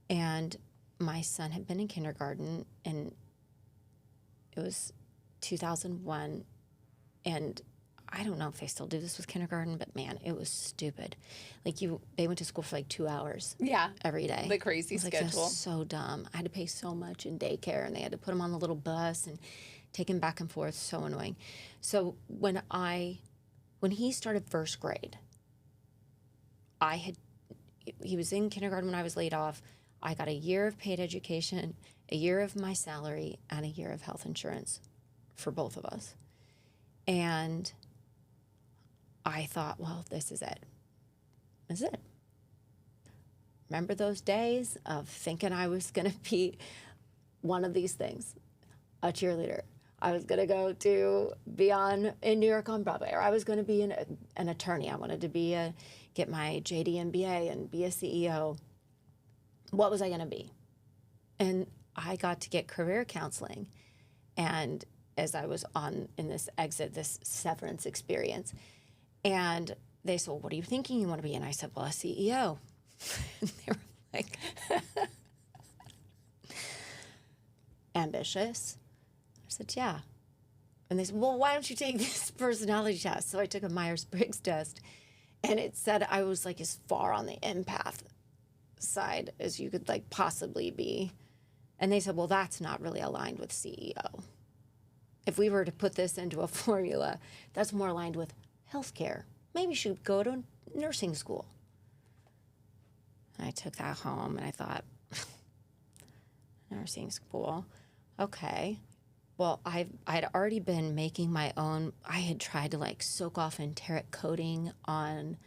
And my son had been in kindergarten, and it was 2001, and I don't know if they still do this with kindergarten, but man, it was stupid. Like they went to school for like 2 hours Yeah. every day. The crazy It was like, schedule. that's so dumb. I had to pay so much in daycare, and they had to put him on the little bus and take him back and forth. So annoying. So when he started first grade, he was in kindergarten when I was laid off. I got a year of paid education, a year of my salary, and a year of health insurance for both of us. And I thought, well, this is it. This is it. Remember those days of thinking I was going to be one of these things, a cheerleader. I was going to go to be in New York on Broadway, or I was going to be an attorney. I wanted to get my JD MBA and be a CEO. What was I going to be? And I got to get career counseling. And as I was in this severance experience, and they said, well, what are you thinking you want to be? And I said, well, a CEO. And they were like, ambitious. I said, yeah. And they said, well, why don't you take this personality test? So I took a Myers-Briggs test, and it said I was like as far on the empath side as you could like possibly be. And they said, well, that's not really aligned with CEO. If we were to put this into a formula, that's more aligned with healthcare. Maybe you should go to nursing school. And I took that home and I thought, nursing school, okay. Well, I had already been making my own. I had tried to like soak off enteric coating on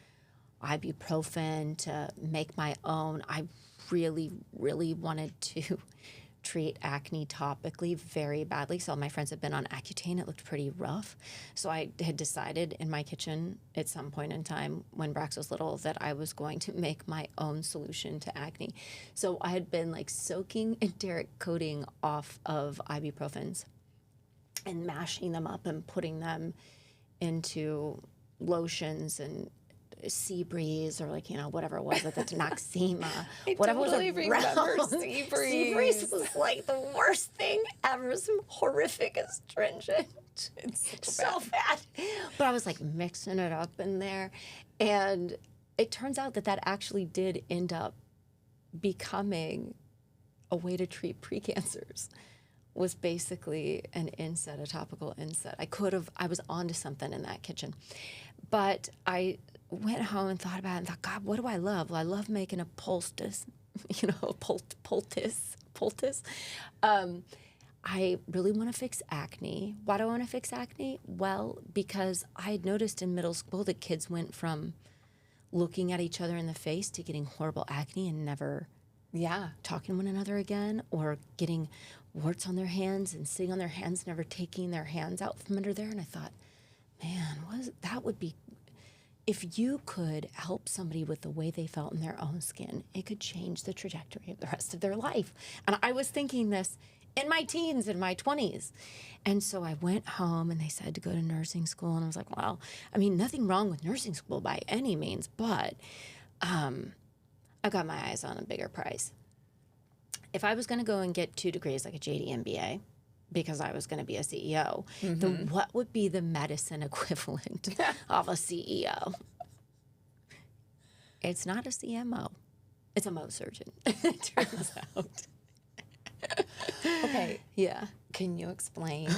ibuprofen to make my own. I really, really wanted to treat acne topically very badly. So all my friends had been on Accutane. It looked pretty rough. So I had decided in my kitchen at some point in time when Brax was little that I was going to make my own solution to acne. So I had been like soaking enteric coating off of ibuprofens and mashing them up and putting them into lotions and Sea Breeze or like, whatever it was at the Noxema. Whatever totally was remember around. Sea Breeze. Sea Breeze was like the worst thing ever. Some horrific astringent. It's So bad. But I was like mixing it up in there. And it turns out that actually did end up becoming a way to treat precancers. Was basically an inset, a topical inset. I was onto something in that kitchen. But I went home and thought about it and thought, God, what do I love? Well, I love making a poultice, poultice. I really want to fix acne. Why do I want to fix acne? Well, because I had noticed in middle school that kids went from looking at each other in the face to getting horrible acne and never talking to one another again, or getting warts on their hands and sitting on their hands, never taking their hands out from under there. And I thought, man, that would be, if you could help somebody with the way they felt in their own skin, it could change the trajectory of the rest of their life. And I was thinking this in my teens, in my 20s. And so I went home and they said to go to nursing school. And I was like, well, I mean, nothing wrong with nursing school by any means, but I got my eyes on a bigger prize. If I was going to go and get 2 degrees like a JD MBA, because I was going to be a CEO, then what would be the medicine equivalent of a CEO? It's not a CMO. It's a Mohs surgeon, it turns out. Okay. Yeah. Can you explain,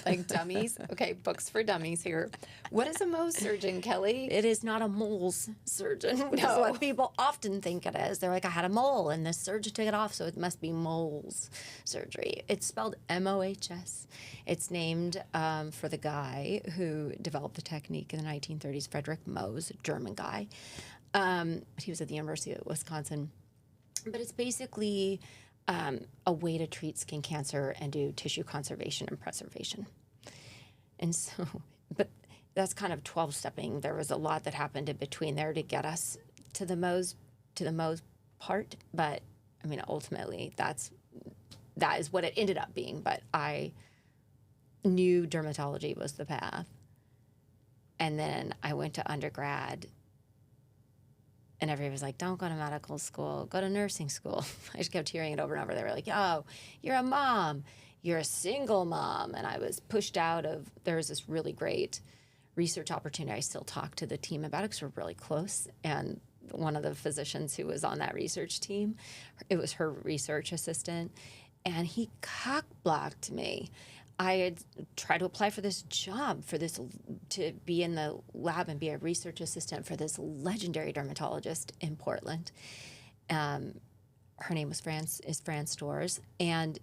like dummies? Okay, books for dummies here. What is a Mohs surgeon, Kelly? It is not a moles surgeon, which is what people often think it is. They're like, I had a mole and the surgeon took it off, so it must be moles surgery. It's spelled M-O-H-S. It's named for the guy who developed the technique in the 1930s, Frederick Mohs, a German guy. He was at the University of Wisconsin. But it's basically a way to treat skin cancer and do tissue conservation and preservation. And so, but that's kind of 12-stepping. There was a lot that happened in between there to get us to the Mohs part. But I mean, ultimately, that is what it ended up being. But I knew dermatology was the path. And then I went to undergrad. And everybody was like, don't go to medical school, go to nursing school. I just kept hearing it over and over. They were like, oh, you're a mom. You're a single mom. And I was pushed out of, there was this really great research opportunity I still talk to the team about it because we're really close. And one of the physicians who was on that research team, it was her research assistant, and he cock-blocked me. I had tried to apply for this job, to be in the lab and be a research assistant for this legendary dermatologist in Portland. Her name was Fran Stores, and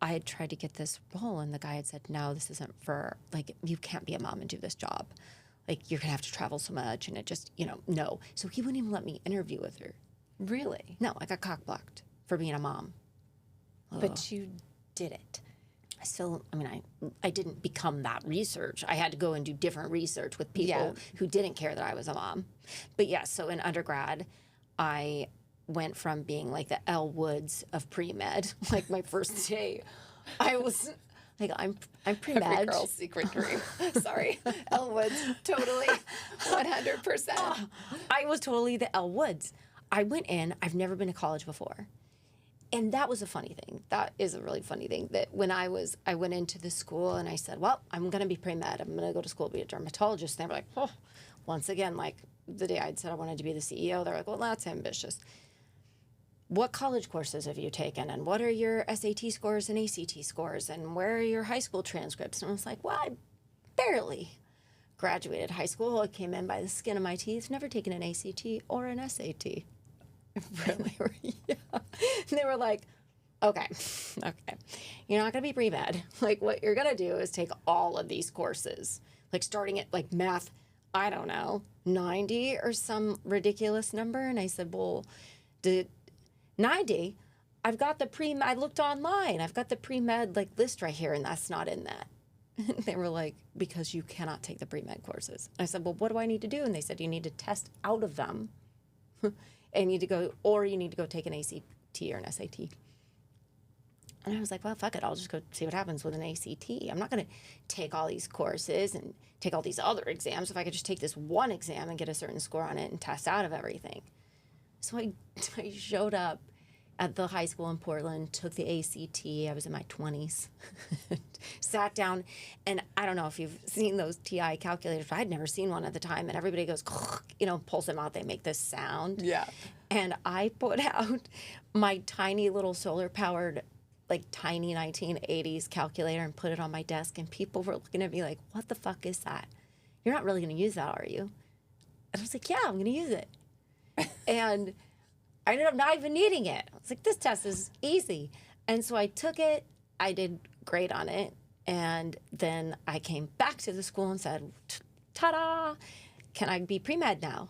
I had tried to get this role, and the guy had said, no, this isn't for, like, you can't be a mom and do this job. Like, you're going to have to travel so much, and it just, no. So he wouldn't even let me interview with her. Really? No, I got cock-blocked for being a mom. But you did it. I didn't become that research. I had to go and do different research with people who didn't care that I was a mom. But yeah, so in undergrad, I went from being like the Elle Woods of pre-med. Like my first day, I was like, I'm pre-med. Every girl's secret dream. Sorry. Elle Woods, totally, 100%. I was totally the Elle Woods. I went in, I've never been to college before. And that was a funny thing. That is a really funny thing, that when I went into the school and I said, well, I'm going to be pre-med. I'm going to go to school to be a dermatologist. And they were like, oh, once again, like the day I'd said I wanted to be the CEO, they're like, well, that's ambitious. What college courses have you taken? And what are your SAT scores and ACT scores? And where are your high school transcripts? And I was like, well, I barely graduated high school. I came in by the skin of my teeth, never taken an ACT or an SAT. Really? Yeah. And they were like, okay, you're not going to be pre-med. Like, what you're going to do is take all of these courses, like starting at like math, I don't know, 90 or some ridiculous number. And I said, well, 90, I've got the pre-med, I looked online, I've got the pre-med like list right here, and that's not in that. And they were like, because you cannot take the pre-med courses. I said, well, what do I need to do? And they said, you need to test out of them. And you need to go take an ACT or an SAT. And I was like, well, fuck it. I'll just go see what happens with an ACT. I'm not going to take all these courses and take all these other exams if I could just take this one exam and get a certain score on it and test out of everything. So I showed up at the high school in Portland, took the ACT. I was in my 20s. Sat down, and I don't know if you've seen those TI calculators, but I'd never seen one at the time, and everybody goes, pulls them out, they make this sound. Yeah. And I put out my tiny little solar-powered, like tiny 1980s calculator and put it on my desk, and people were looking at me like, what the fuck is that? You're not really going to use that, are you? And I was like, yeah, I'm going to use it. And I ended up not even needing it. I was like, this test is easy. And so I took it. I did great on it. And then I came back to the school and said, ta-da, can I be pre-med now?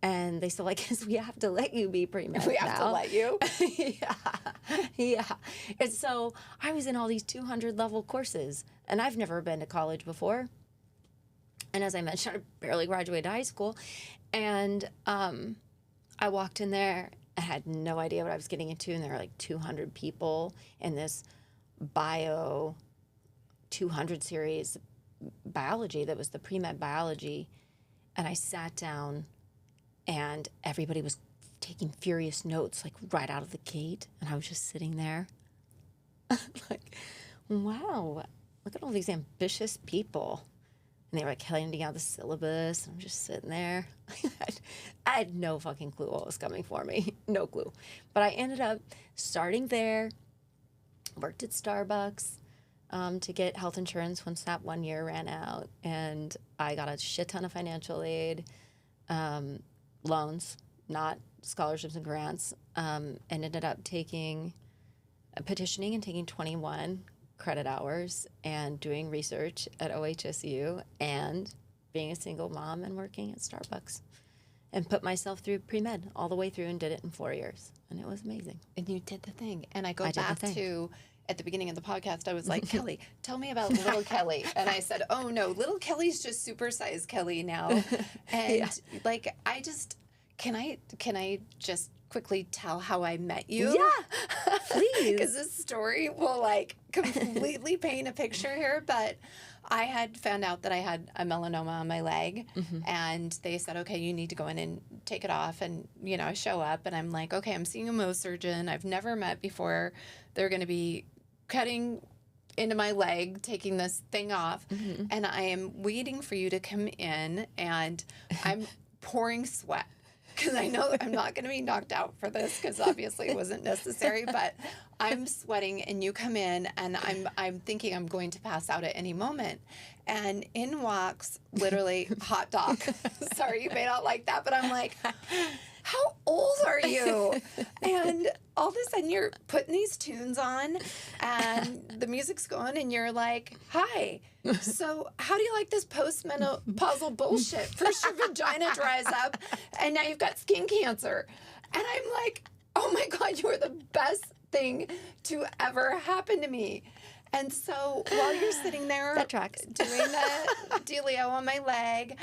And they said, I guess we have to let you be pre-med now. We have to let you? Yeah. And so I was in all these 200-level courses. And I've never been to college before. And as I mentioned, I barely graduated high school. And I walked in there. I had no idea what I was getting into. And there were like 200 people in this bio 200 series biology that was the pre-med biology. And I sat down and everybody was taking furious notes like right out of the gate. And I was just sitting there like, wow, look at all these ambitious people. And they were like handing out the syllabus. And I'm just sitting there. I had no fucking clue what was coming for me. No clue. But I ended up starting there, worked at Starbucks to get health insurance once that 1 year ran out. And I got a shit ton of financial aid, loans, not scholarships and grants, and ended up petitioning and taking 21 credit hours and doing research at OHSU and being a single mom and working at Starbucks, and put myself through pre-med all the way through and did it in 4 years. And it was amazing. And you did the thing. And I go back to, at the beginning of the podcast, I was like, Kelly, tell me about little Kelly. And I said, oh no, little Kelly's just supersized Kelly now. And like, can I just quickly tell how I met you? Yeah, please. Because this story will like completely paint a picture here. But I had found out that I had a melanoma on my leg, and they said, okay, you need to go in and take it off. And, I show up and I'm like, okay, I'm seeing a Mohs surgeon I've never met before. They're going to be cutting into my leg, taking this thing off, and I am waiting for you to come in, and I'm pouring sweat because I know I'm not going to be knocked out for this because obviously it wasn't necessary, but I'm sweating, and you come in, and I'm thinking I'm going to pass out at any moment, and in walks literally hot dog. Sorry, you may not like that, but I'm like, how old are you? And all of a sudden you're putting these tunes on and the music's going and you're like, hi, so how do you like this postmenopausal bullshit? First your vagina dries up and now you've got skin cancer. And I'm like, oh my God, you are the best thing to ever happen to me. And so while you're sitting there That tracks. doing the dealio on my leg,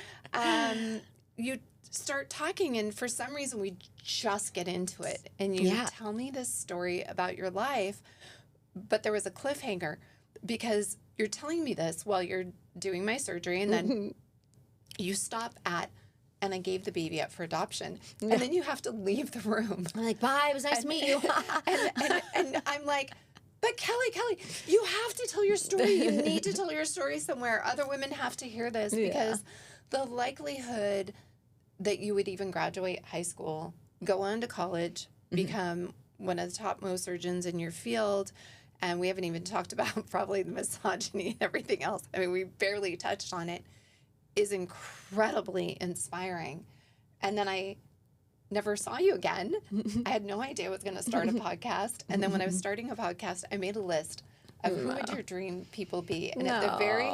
you start talking, and for some reason we just get into it, and you tell me this story about your life, but there was a cliffhanger because you're telling me this while you're doing my surgery, and then you stop at, and I gave the baby up for adoption, and then you have to leave the room. I'm like, bye, it was nice to meet you. and I'm like, but Kelly, you have to tell your story. You need to tell your story somewhere. Other women have to hear this because the likelihood that you would even graduate high school, go on to college, become one of the top Mohs surgeons in your field, and we haven't even talked about probably the misogyny and everything else. I mean, we barely touched on it, is incredibly inspiring. And then I never saw you again. I had no idea I was going to start a podcast. And then when I was starting a podcast, I made a list of who would your dream people be. And at the very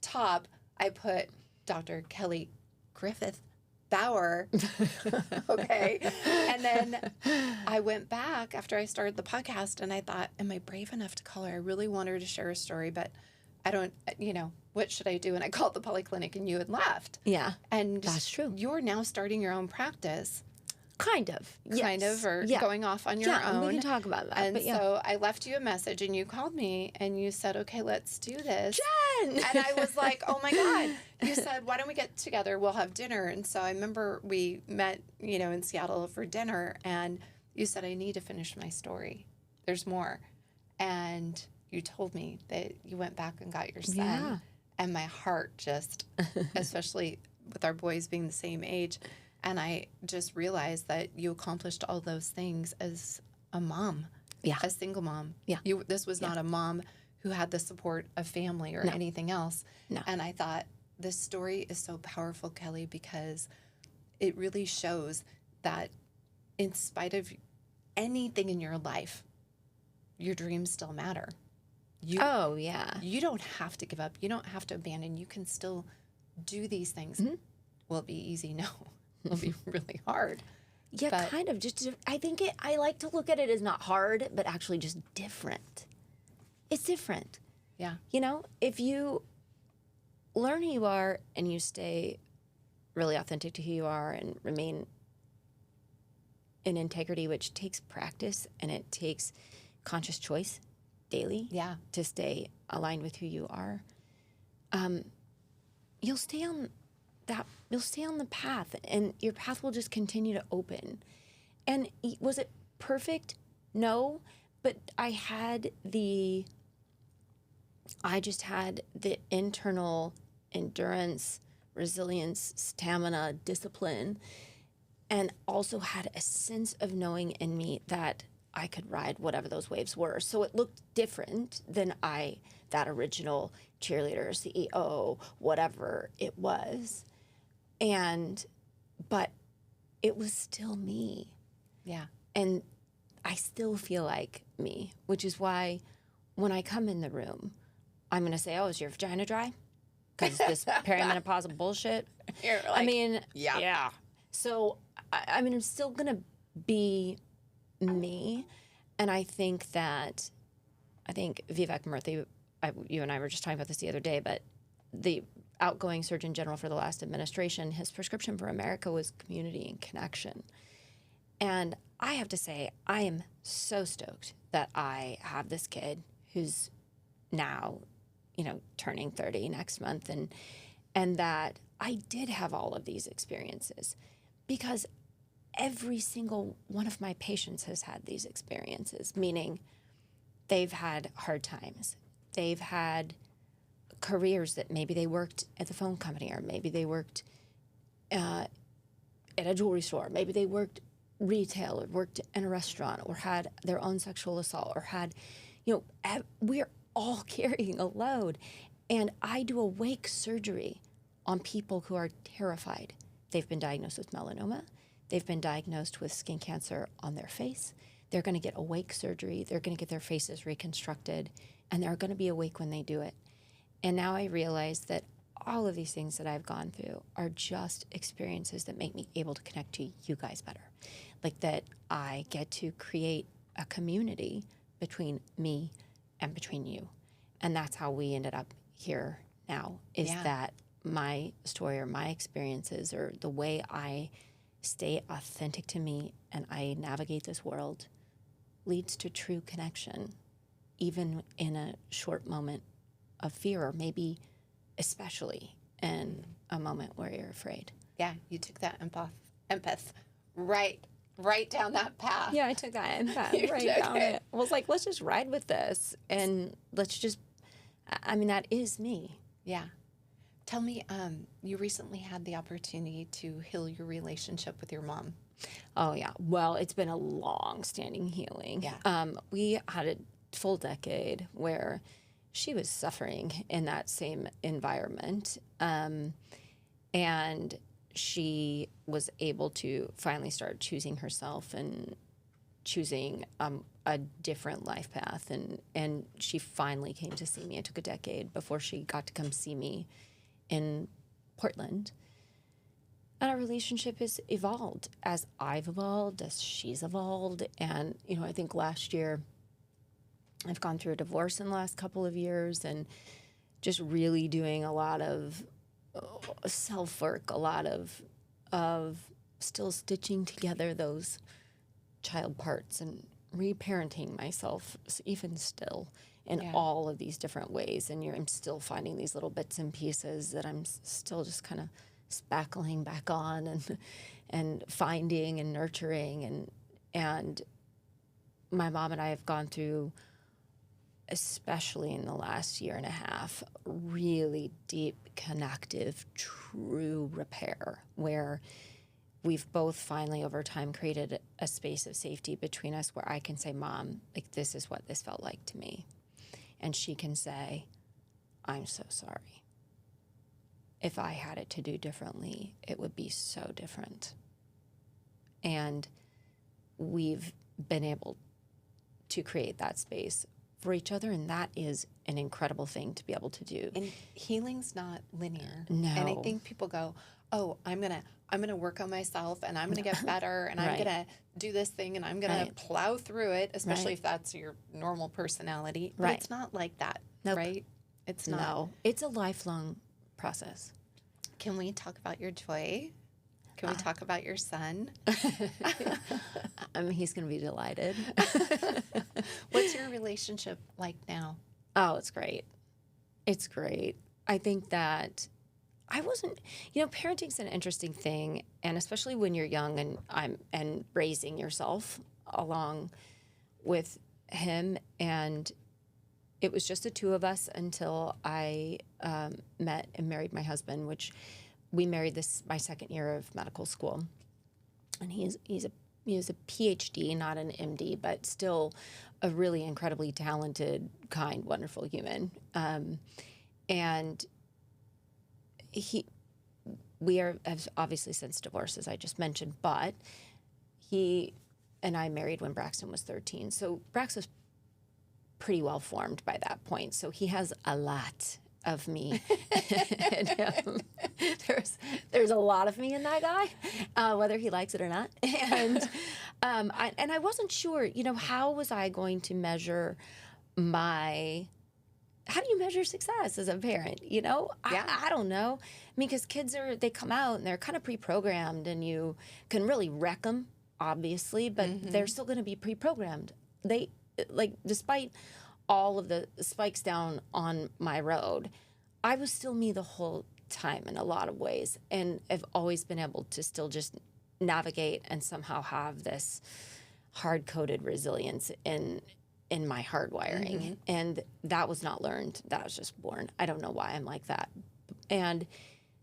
top, I put Dr. Kelly Griffith Bauer. Okay. And then I went back after I started the podcast and I thought, am I brave enough to call her? I really want her to share a story, but I don't, what should I do? And I called the polyclinic and you had left. Yeah. And that's true. You're now starting your own practice. Kind of. Kind of, or going off on your own. We can talk about that. And so I left you a message and you called me and you said, okay, let's do this. Jen! And I was like, oh my God. You said, why don't we get together? We'll have dinner. And so I remember we met, in Seattle for dinner and you said, I need to finish my story. There's more. And you told me that you went back and got your son. Yeah. And my heart just, especially with our boys being the same age, and I just realized that you accomplished all those things as a mom, a single mom. Yeah. This was not a mom who had the support of family or anything else. No. And I thought, this story is so powerful, Kelly, because it really shows that in spite of anything in your life, your dreams still matter. You don't have to give up. You don't have to abandon. You can still do these things. Will it be easy? No. It'll be really hard. Yeah, but kind of. I think I like to look at it as not hard, but actually just different. It's different. Yeah. If you learn who you are and you stay really authentic to who you are and remain in integrity, which takes practice and it takes conscious choice daily to stay aligned with who you are, you'll stay on the path and your path will just continue to open. And was it perfect? No, but I just had the internal endurance, resilience, stamina, discipline, and also had a sense of knowing in me that I could ride whatever those waves were. So it looked different than that original cheerleader, CEO, whatever it was. But it was still me. Yeah. And I still feel like me, which is why when I come in the room, I'm going to say, oh, is your vagina dry? Because this perimenopausal bullshit. You're like, yeah. So, I'm still going to be me. And I think Vivek Murthy, you and I were just talking about this the other day, but the outgoing Surgeon General for the last administration, his prescription for America was community and connection. And I have to say, I am so stoked that I have this kid who's now, turning 30 next month, and that I did have all of these experiences because every single one of my patients has had these experiences, meaning they've had hard times. they've had careers that maybe they worked at the phone company, or maybe they worked at a jewelry store, maybe they worked retail, or worked in a restaurant, or had their own sexual assault, or had, we're all carrying a load. And I do awake surgery on people who are terrified. They've been diagnosed with melanoma. They've been diagnosed with skin cancer on their face. They're going to get awake surgery. They're going to get their faces reconstructed, and they're going to be awake when they do it. And now I realize that all of these things that I've gone through are just experiences that make me able to connect to you guys better. Like that I get to create a community between me and between you. And that's how we ended up here now, is that my story or my experiences or the way I stay authentic to me and I navigate this world leads to true connection, even in a short moment of fear, or maybe especially in a moment where you're afraid. Yeah, you took that empath right down that path. Yeah, I took that empath right down it. I was like, let's just ride with this, and let's just, that is me. Yeah. Tell me, you recently had the opportunity to heal your relationship with your mom. Oh, yeah. Well, it's been a long-standing healing. Yeah. We had a full decade where she was suffering in that same environment. And she was able to finally start choosing herself and choosing a different life path. And she finally came to see me. It took a decade before she got to come see me in Portland. And our relationship has evolved as I've evolved, as she's evolved. And, I think last year, I've gone through a divorce in the last couple of years and just really doing a lot of self-work, a lot of still stitching together those child parts and reparenting myself even still in all of these different ways. And I'm still finding these little bits and pieces that I'm still just kind of spackling back on and finding and nurturing. And my mom and I have gone through, especially in the last year and a half, really deep, connective, true repair, where we've both finally over time created a space of safety between us where I can say, Mom, like, this is what this felt like to me. And she can say, I'm so sorry. If I had it to do differently, it would be so different. And we've been able to create that space for each other, and that is an incredible thing to be able to do. And healing's not linear. No. And I think people go, oh, I'm gonna work on myself, and I'm gonna get better, and I'm gonna do this thing, and I'm gonna plow through it, especially if that's your normal personality. But it's not like that, right? It's not. No, it's a lifelong process. Can we talk about your joy? Can we talk about your son? He's going to be delighted. What's your relationship like now? Oh, it's great. It's great. I think that I wasn't, parenting's an interesting thing, and especially when you're young and raising yourself along with him. And it was just the two of us until I met and married my husband, which we married my second year of medical school. And he's a PhD, not an MD, but still a really incredibly talented, kind, wonderful human. And we have obviously since divorced, as I just mentioned, but he and I married when Braxton was 13. So Brax was pretty well formed by that point. So he has a lot of me in him. There's a lot of me in that guy, whether he likes it or not. And I wasn't sure, how was I going to measure how do you measure success as a parent? I don't know. Because kids they come out and they're kind of pre-programmed, and you can really wreck them, obviously, but they're still going to be pre-programmed. Despite all of the spikes down on my road, I was still me the whole time in a lot of ways, and I've always been able to still just navigate and somehow have this hard-coded resilience in in my hardwiring. And that was not learned. That was just born. I don't know why I'm like that. And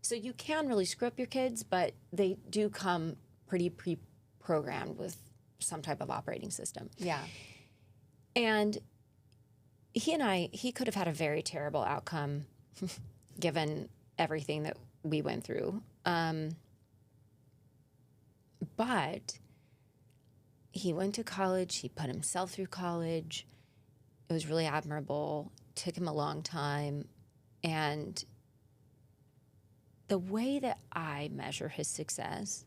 so you can really screw up your kids, but they do come pretty pre-programmed with some type of operating system. Yeah. And he could have had a very terrible outcome given everything that we went through. But he went to college. He put himself through college. It was really admirable. Took him a long time. And the way that I measure his success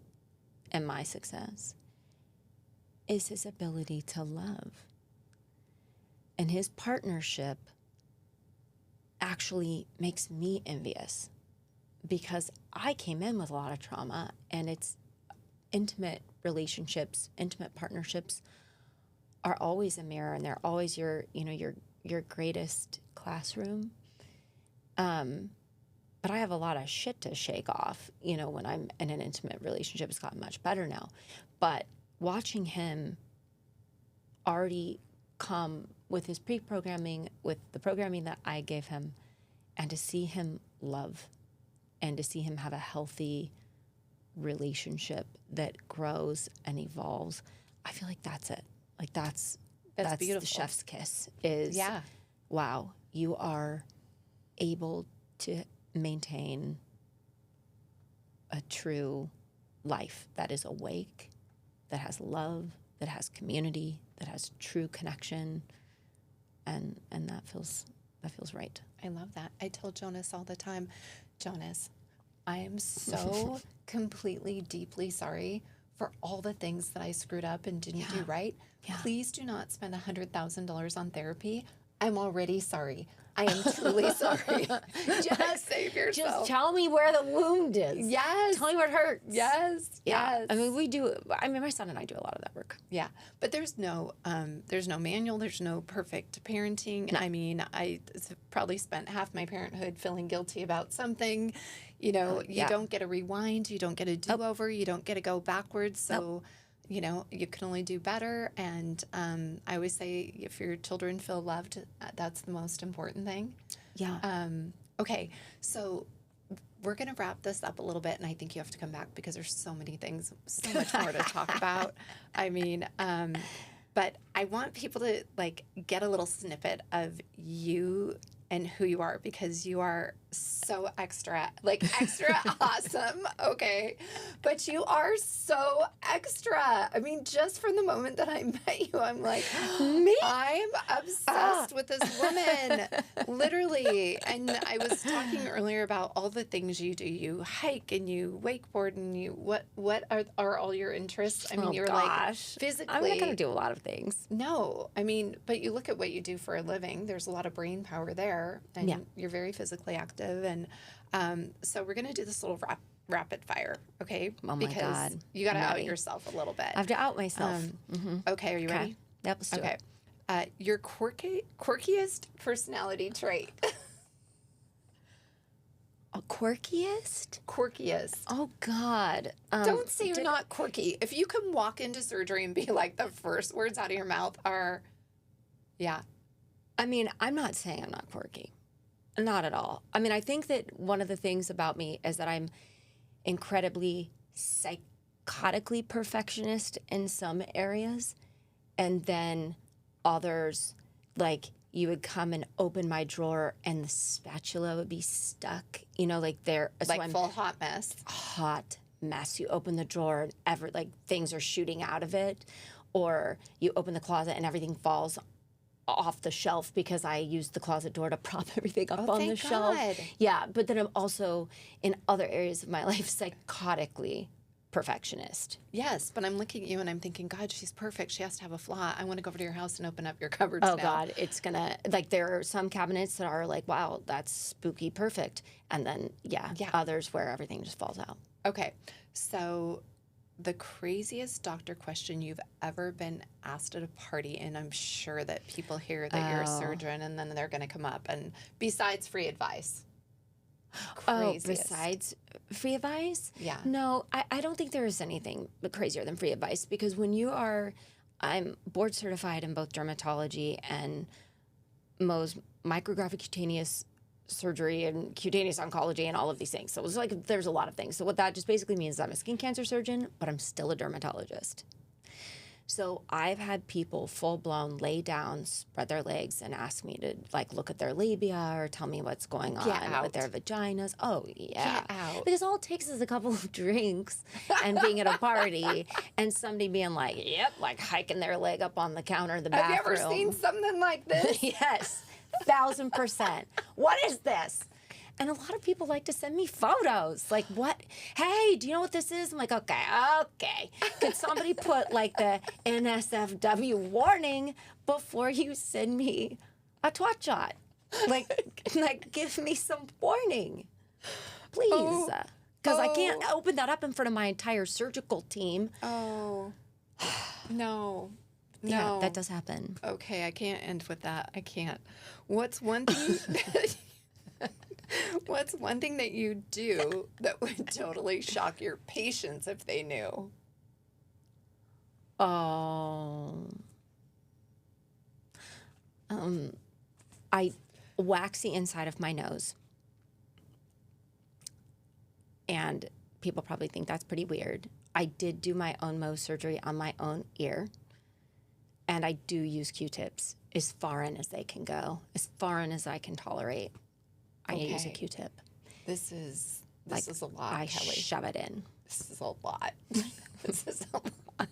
and my success is his ability to love. And his partnership actually makes me envious because I came in with a lot of trauma, and it's intimate relationships, intimate partnerships are always a mirror, and they're always your greatest classroom. But I have a lot of shit to shake off, when I'm in an intimate relationship. It's gotten much better now. But watching him already come with his pre-programming, with the programming that I gave him, and to see him love and to see him have a healthy relationship that grows and evolves, I feel like that's it. Like that's beautiful. The chef's kiss is, Yeah. wow, you are able to maintain a true life that is awake, that has love, that has community, that has true connection, and that feels right. I love that. I tell Jonas all the time, Jonas, I am so completely, deeply sorry for all the things that I screwed up and didn't do right. Yeah. Please do not spend $100,000 on therapy. I'm already sorry. I am truly sorry. Just save yourself. Just tell me where the wound is. Yes. Tell me where it hurts. Yes. Yeah. Yes. I mean, my son and I do a lot of that work. Yeah, but there's no manual. There's no perfect parenting. No. I mean, I probably spent half my parenthood feeling guilty about something. You don't get a rewind. You don't get a do-over. You don't get to go backwards. So, you can only do better. And I always say, if your children feel loved, that's the most important thing. Yeah. Okay, so we're going to wrap this up a little bit, and I think you have to come back because there's so many things, so much more to talk about. I mean, but I want people to get a little snippet of you and who you are, because you are so extra awesome, okay? But you are so extra. I mean, just from the moment that I met you, I'm like, Me? I'm obsessed with this woman, literally. And I was talking earlier about all the things you do. You hike and you wakeboard and you, what are all your interests? I mean, you're like physically. I'm not going to do a lot of things. No, I mean, but you look at what you do for a living. There's a lot of brain power there, and you're very physically active. And so we're going to do this little rapid fire, okay? Oh, my because God. you got to I'm out ready. yourself a little bit. I have to out myself. Okay, are you ready? Yep, let's do it. Your quirkiest personality trait. Quirkiest? Quirkiest. Oh, God. Don't say you're not quirky. If you can walk into surgery and be like, the first words out of your mouth are, yeah. I mean, I'm not saying I'm not quirky. Not at all. I mean, I think that one of the things about me is that I'm incredibly psychotically perfectionist in some areas, and then others, like you would come and open my drawer and the spatula would be stuck, there. Like full hot mess. Hot mess. You open the drawer and things are shooting out of it, or you open the closet and everything falls off the shelf because I used the closet door to prop everything up on the shelf. God. Yeah, but then I'm also in other areas of my life psychotically perfectionist. Yes, but I'm looking at you and I'm thinking, God, she's perfect. She has to have a flaw. I want to go over to your house and open up your cupboards now. Oh, God, it's gonna, there are some cabinets that are like, wow, that's spooky perfect. And then, others where everything just falls out. Okay, so the craziest doctor question you've ever been asked at a party, and I'm sure that people hear that you're a surgeon and then they're going to come up, and besides free advice. Craziest. Oh, besides free advice? Yeah. No, I don't think there is anything crazier than free advice, because when you are I'm board certified in both dermatology and Mohs micrographic cutaneous surgery and cutaneous oncology and all of these things. So it's like there's a lot of things. So what that just basically means is I'm a skin cancer surgeon, but I'm still a dermatologist. So I've had people full blown lay down, spread their legs, and ask me to like look at their labia or tell me what's going on with their vaginas. Oh yeah, Get out. because all it takes is a couple of drinks and being at a party and somebody being like, "Yep," like hiking their leg up on the counter of the bathroom. Have you ever seen something like this? Yes, 1,000%. What is this? And a lot of people like to send me photos. Like, what? Hey, do you know what this is? I'm like, okay. Could somebody put like the NSFW warning before you send me a twat shot? Like give me some warning, please. Because I can't open that up in front of my entire surgical team. Oh, no. Yeah, that does happen. Okay, I can't end with that. I can't. What's one thing? What's one thing that you do that would totally shock your patients if they knew? I wax the inside of my nose. And people probably think that's pretty weird. I did do my own Mohs surgery on my own ear. And I do use Q-tips as far in as they can go, as far in as I can tolerate. I use a Q-tip. This is a lot, I Kelly. shove it in. This is a lot. This is a lot.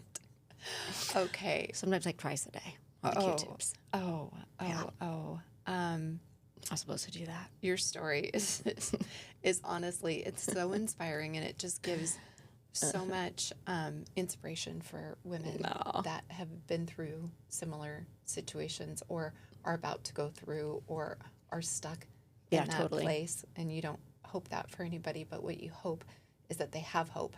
Okay. Sometimes like twice a day on the Q-tips. I'm supposed to do that. Your story is honestly, it's so inspiring, and it just gives so much inspiration for women that have been through similar situations or are about to go through or are stuck in that place. And you don't hope that for anybody, but what you hope is that they have hope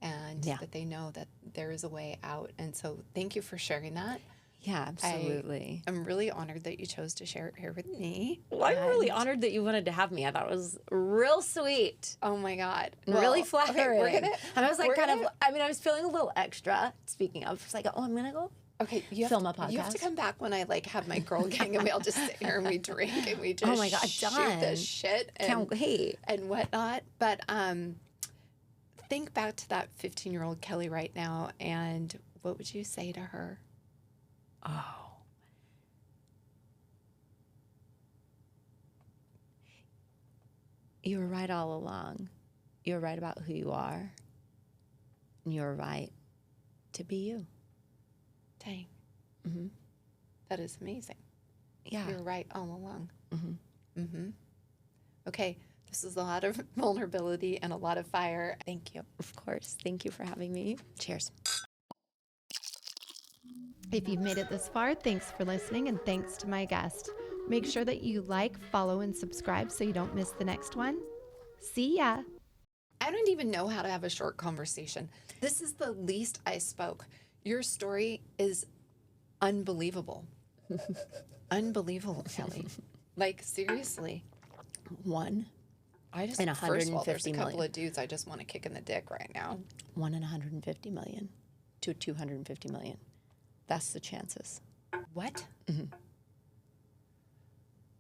and that they know that there is a way out. And so thank you for sharing that. Yeah, absolutely. I'm really honored that you chose to share it here with me. Well, I'm really honored that you wanted to have me. I thought it was real sweet. Oh my God. Really flattering. Okay, and I was like I was feeling a little extra. Speaking of, it's like, I'm going to go film a podcast. You have to come back when I have my girl gang and we all just sit here and we drink and we just oh my God, shoot done. the shit and whatnot. But think back to that 15-year-old Kelly right now, and what would you say to her? Oh. You were right all along. You were right about who you are. And you were right to be you. Dang. Mm-hmm. That is amazing. Yeah. You're right all along. Mm-hmm. Mm-hmm. Okay. This is a lot of vulnerability and a lot of fire. Thank you. Of course. Thank you for having me. Cheers. If you've made it this far, thanks for listening, and thanks to my guest. Make sure that you like, follow, and subscribe so you don't miss the next one. See ya. I don't even know how to have a short conversation. This is the least I spoke. Your story is unbelievable. Unbelievable, Kelly. Seriously. I just, in 150 first of all, there's a couple million. of dudes I just want to kick in the dick right now. 1 in 150 million to 250 million. That's the chances. What? Mm-hmm.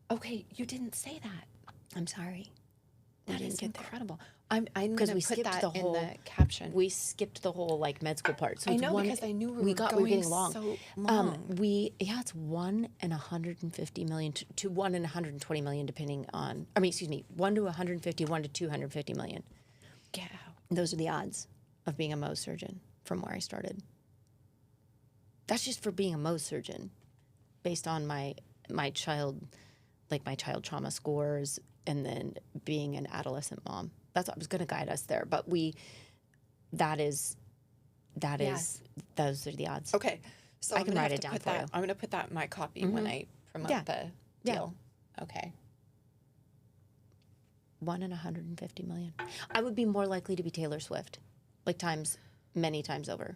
Okay, you didn't say that. I'm sorry. That is incredible. I'm going to put that in the caption. We skipped the whole med school part. So I know because I knew we were getting long. So long. It's 1 in 150 million to 1 in 120 million, depending on. 1 to 150, 1 to 250 million. Get out. Those are the odds of being a Mohs surgeon from where I started. That's just for being a Mohs surgeon, based on my child trauma scores, and then being an adolescent mom. That's what I was going to guide us there, but those are the odds. Okay, so I can write it down for you. I'm going to put that in my copy when I promote the deal. Yeah. Okay. 1 in 150 million. I would be more likely to be Taylor Swift, many times over.